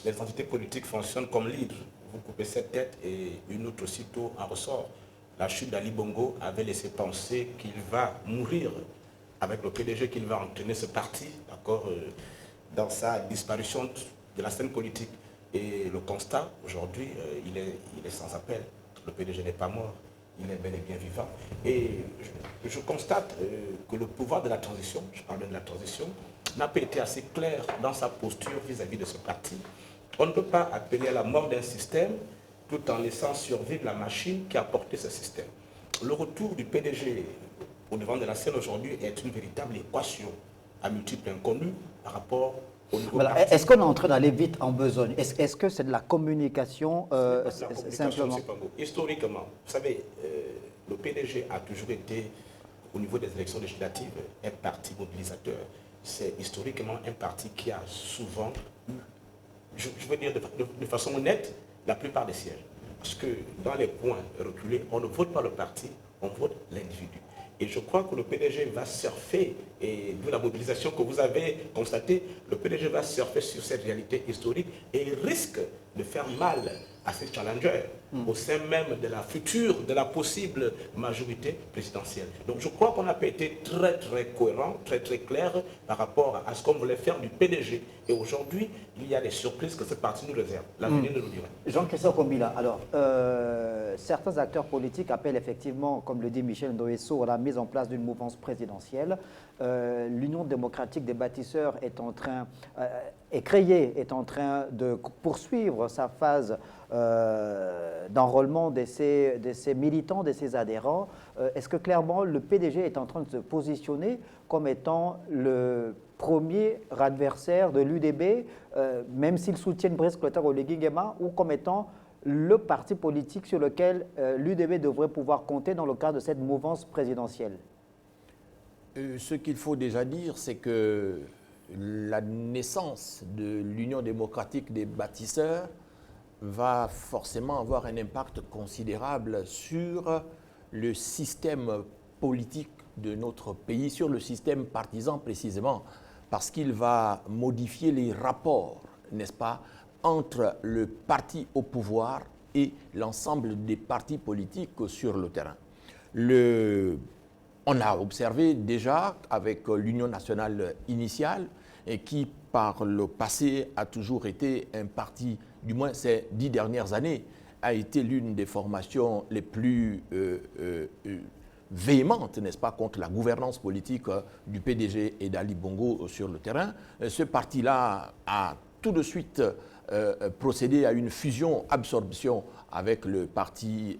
Les entités politiques fonctionnent comme l'hydre. Vous coupez cette tête et une autre aussitôt en ressort. La chute d'Ali Bongo avait laissé penser qu'il va mourir avec le PDG qu'il va entraîner ce parti, d'accord, dans sa disparition de la scène politique. Et le constat, aujourd'hui, il est sans appel. Le PDG n'est pas mort, il est bel et bien vivant. Et je constate que le pouvoir de la transition, je parle de la transition, n'a pas été assez clair dans sa posture vis-à-vis de ce parti. On ne peut pas appeler à la mort d'un système tout en laissant survivre la machine qui a porté ce système. Le retour du PDG au devant de la scène aujourd'hui est une véritable équation à multiples inconnus par rapport au niveau Voilà. Est-ce qu'on est en train d'aller vite en besogne? Est-ce que c'est de la communication simplement? Historiquement, vous savez, le PDG a toujours été, au niveau des élections législatives, un parti mobilisateur. C'est historiquement un parti qui a souvent eu, je veux dire de façon honnête, la plupart des sièges. Parce que dans les points reculés, on ne vote pas le parti, on vote l'individu. Et je crois que le PDG va surfer, et de la mobilisation que vous avez constatée, le PDG va surfer sur cette réalité historique et il risque de faire mal à ces challengers au sein même de la future, de la possible majorité présidentielle. Donc je crois qu'on n'a pas été très cohérent, très clair par rapport à ce qu'on voulait faire du PDG. Et aujourd'hui, il y a des surprises que ce parti nous réserve. L'avenir de nous dira. Jean-Christophe Kombila, alors, certains acteurs politiques appellent effectivement, comme le dit Michel Ndoyesso, à la mise en place d'une mouvance présidentielle. L'Union démocratique des bâtisseurs est en train de poursuivre sa phase d'enrôlement de ses militants, de ses adhérents. Est-ce que clairement le PDG est en train de se positionner comme étant le premier adversaire de l'UDB, même s'ils soutiennent Brice Clotaire Oligui Nguema, ou comme étant le parti politique sur lequel l'UDB devrait pouvoir compter dans le cadre de cette mouvance présidentielle? Ce qu'il faut déjà dire, c'est que la naissance de l'Union démocratique des bâtisseurs va forcément avoir un impact considérable sur le système politique de notre pays, sur le système partisan précisément, parce qu'il va modifier les rapports, n'est-ce pas, entre le parti au pouvoir et l'ensemble des partis politiques sur le terrain. On a observé déjà avec l'Union nationale initiale, et qui par le passé a toujours été un parti, du moins ces 10 dernières années, a été l'une des formations les plus véhémentes, n'est-ce pas, contre la gouvernance politique du PDG et d'Ali Bongo sur le terrain. Ce parti-là a tout de suite procédé à une fusion-absorption avec le parti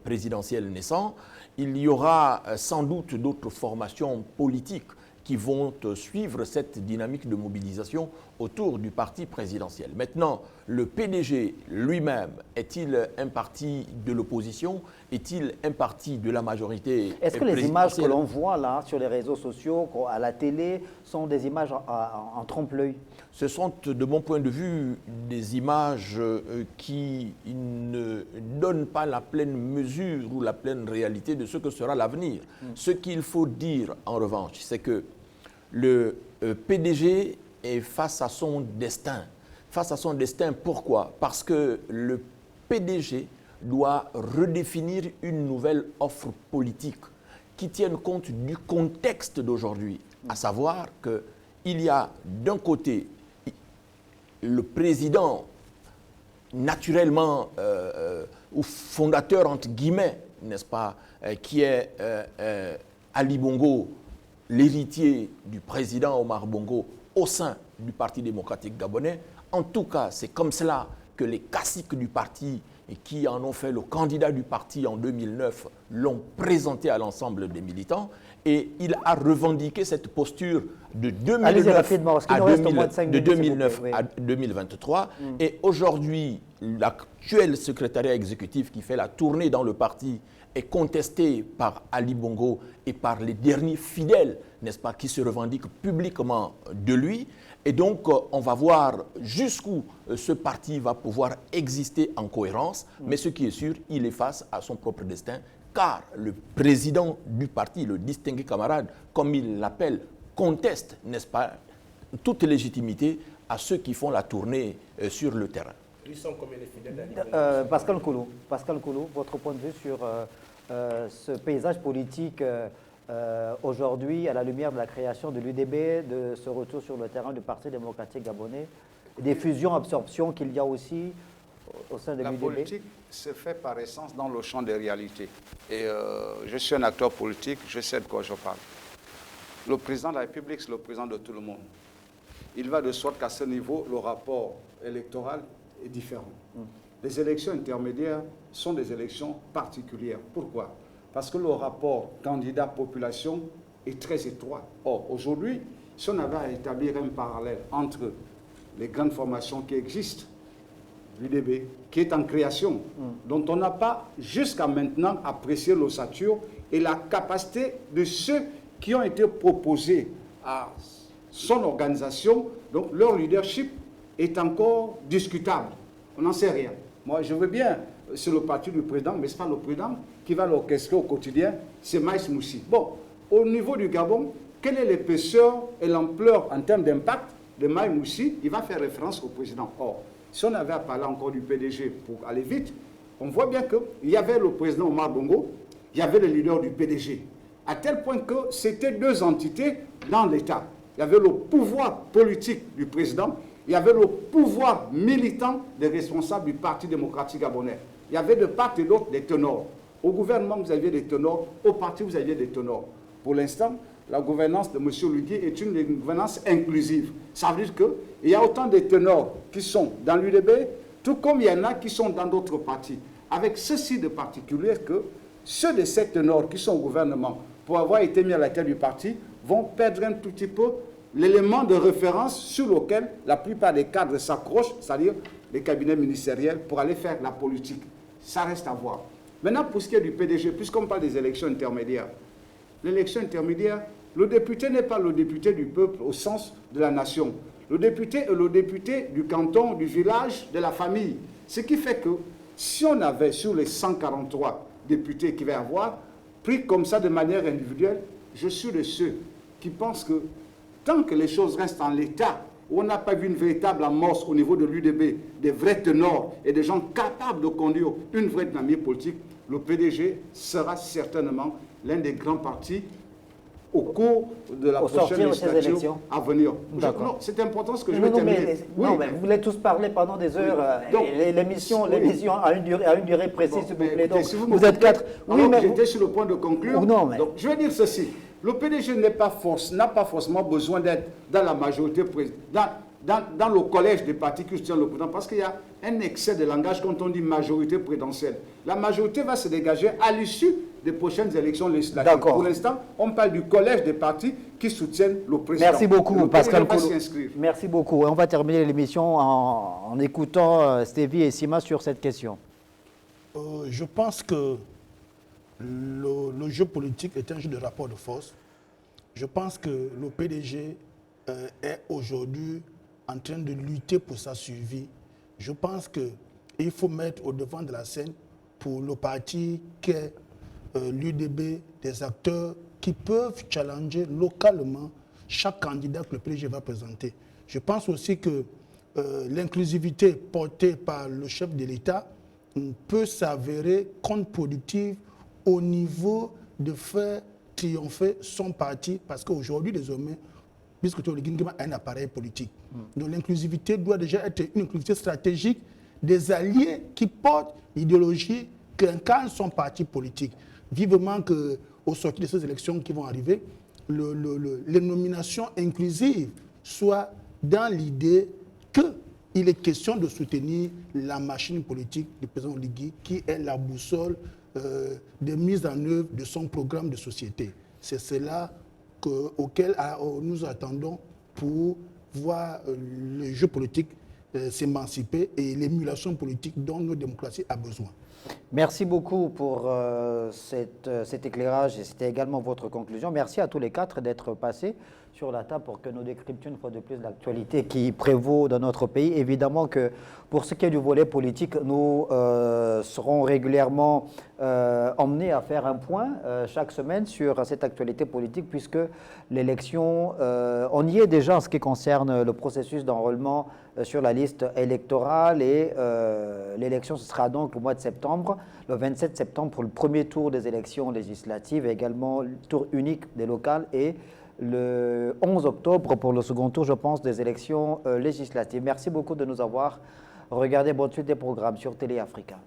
présidentiel naissant. Il y aura sans doute d'autres formations politiques qui vont suivre cette dynamique de mobilisation autour du parti présidentiel. Maintenant, le PDG lui-même, est-il un parti de l'opposition? Est-il un parti de la majorité présidentielle? Est-ce que les images que l'on voit là sur les réseaux sociaux, à la télé, sont des images en trompe-l'œil? Ce sont, de mon point de vue, des images qui ne donnent pas la pleine mesure ou la pleine réalité de ce que sera l'avenir. Ce qu'il faut dire, en revanche, c'est que le PDG est face à son destin. Face à son destin, pourquoi? Parce que le PDG doit redéfinir une nouvelle offre politique qui tienne compte du contexte d'aujourd'hui, à savoir qu'il y a d'un côté le président naturellement ou fondateur entre guillemets, n'est-ce pas, qui est Ali Bongo, l'héritier du président Omar Bongo au sein du Parti démocratique gabonais. En tout cas, c'est comme cela que les caciques du parti et qui en ont fait le candidat du parti en 2009 l'ont présenté à l'ensemble des militants. Et il a revendiqué cette posture de 2009 à 2023. Et aujourd'hui, l'actuel secrétariat exécutif qui fait la tournée dans le parti est contesté par Ali Bongo et par les derniers fidèles, n'est-ce pas, qui se revendiquent publiquement de lui. Et donc, on va voir jusqu'où ce parti va pouvoir exister en cohérence. Mais ce qui est sûr, il est face à son propre destin, car le président du parti, le distingué camarade, comme il l'appelle, conteste, n'est-ce pas, toute légitimité à ceux qui font la tournée sur le terrain. Ils sont combien les fidèles? Pascal Koulou, votre point de vue sur ce paysage politique aujourd'hui, à la lumière de la création de l'UDB, de ce retour sur le terrain du Parti démocratique gabonais, des fusions-absorptions qu'il y a aussi au sein de La l'UDB? politique se fait par essence dans le champ des réalités. Et je suis un acteur politique, je sais de quoi je parle. Le président de la République, c'est le président de tout le monde. Il va de sorte qu'à ce niveau, le rapport électoral est différent. Les élections intermédiaires sont des élections particulières. Pourquoi? Parce que le rapport candidat-population est très étroit. Or, aujourd'hui, si on avait à établir un parallèle entre les grandes formations qui existent, l'UDB, qui est en création, dont on n'a pas jusqu'à maintenant apprécié l'ossature et la capacité de ceux qui ont été proposés à son organisation, donc leur leadership est encore discutable. On n'en sait rien. Moi, je veux bien, c'est le parti du président, mais ce n'est pas le président qui va l'orchestrer au quotidien, c'est Maïs Moussi. Bon, au niveau du Gabon, quelle est l'épaisseur et l'ampleur en termes d'impact de Maïs Moussi? Il va faire référence au président. Or, si on avait à parler encore du PDG pour aller vite, on voit bien qu'il y avait le président Omar Bongo, il y avait le leader du PDG, à tel point que c'était deux entités dans l'État. Il y avait le pouvoir politique du président, il y avait le pouvoir militant des responsables du Parti démocratique gabonais. Il y avait de part et d'autre des ténors. Au gouvernement, vous aviez des ténors, au parti, vous aviez des ténors. Pour l'instant, la gouvernance de M. Lugui est une gouvernance inclusive. Ça veut dire qu'il y a autant de ténors qui sont dans l'UDB, tout comme il y en a qui sont dans d'autres partis. Avec ceci de particulier que ceux de ces ténors qui sont au gouvernement, pour avoir été mis à la tête du parti, vont perdre un tout petit peu l'élément de référence sur lequel la plupart des cadres s'accrochent, c'est-à-dire les cabinets ministériels, pour aller faire la politique. Ça reste à voir. Maintenant, pour ce qui est du PDG, puisqu'on parle des élections intermédiaires, l'élection intermédiaire, le député n'est pas le député du peuple au sens de la nation. Le député est le député du canton, du village, de la famille. Ce qui fait que si on avait sur les 143 députés qu'il va y avoir, pris comme ça de manière individuelle, je suis de ceux qui pensent que tant que les choses restent en l'état, où on n'a pas vu une véritable amorce au niveau de l'UDB, des vrais ténors et des gens capables de conduire une vraie dynamique politique, le PDG sera certainement l'un des grands partis au cours de la prochaine législature à venir. Non, c'est important ce que je veux terminer. Non, mais vous voulez tous parler pendant des heures. L'émission a une durée précise, s'il vous plaît. Donc, vous êtes quatre. Oui, mais j'étais sur le point de conclure. Donc, je vais dire ceci. Le PDG n'a pas forcément besoin d'être dans la majorité, dans le collège des partis qui soutiennent le président, parce qu'il y a un excès de langage quand on dit majorité présidentielle. La majorité va se dégager à l'issue des prochaines élections législatives. Pour l'instant, on parle du collège des partis qui soutiennent le président. Merci beaucoup, Pascal Kolo. Merci beaucoup. On va terminer l'émission en écoutant Stevie et Sima sur cette question. Je pense que le jeu politique est un jeu de rapport de force. Je pense que le PDG est aujourd'hui en train de lutter pour sa survie. Je pense qu'il faut mettre au devant de la scène pour le parti qu'est l'UDB des acteurs qui peuvent challenger localement chaque candidat que le PDG va présenter. Je pense aussi que l'inclusivité portée par le chef de l'État peut s'avérer contre-productive au niveau de faire triompher son parti, parce qu'aujourd'hui, désormais, puisque le Guinguema a un appareil politique. Donc l'inclusivité doit déjà être une inclusivité stratégique des alliés qui portent l'idéologie qu'incarne son parti politique. Vivement qu'au sortir de ces élections qui vont arriver, les nominations inclusives soient dans l'idée qu'il est question de soutenir la machine politique du président Oligui, qui est la boussole de mise en œuvre de son programme de société. C'est cela auquel nous attendons pour voir le jeu politique s'émanciper et l'émulation politique dont notre démocratie a besoin. Merci beaucoup pour cet éclairage et c'était également votre conclusion. Merci à tous les quatre d'être passés sur la table pour que nous décryptions une fois de plus l'actualité qui prévaut dans notre pays. Évidemment que pour ce qui est du volet politique, nous serons régulièrement emmenés à faire un point chaque semaine sur cette actualité politique puisque l'élection, on y est déjà en ce qui concerne le processus d'enrôlement sur la liste électorale et l'élection, ce sera donc au mois de septembre septembre, le 27 septembre pour le premier tour des élections législatives, également le tour unique des locales et le 11 octobre pour le second tour, je pense, des élections législatives. Merci beaucoup de nous avoir regardé. Bonne suite des programmes sur Télé Africa.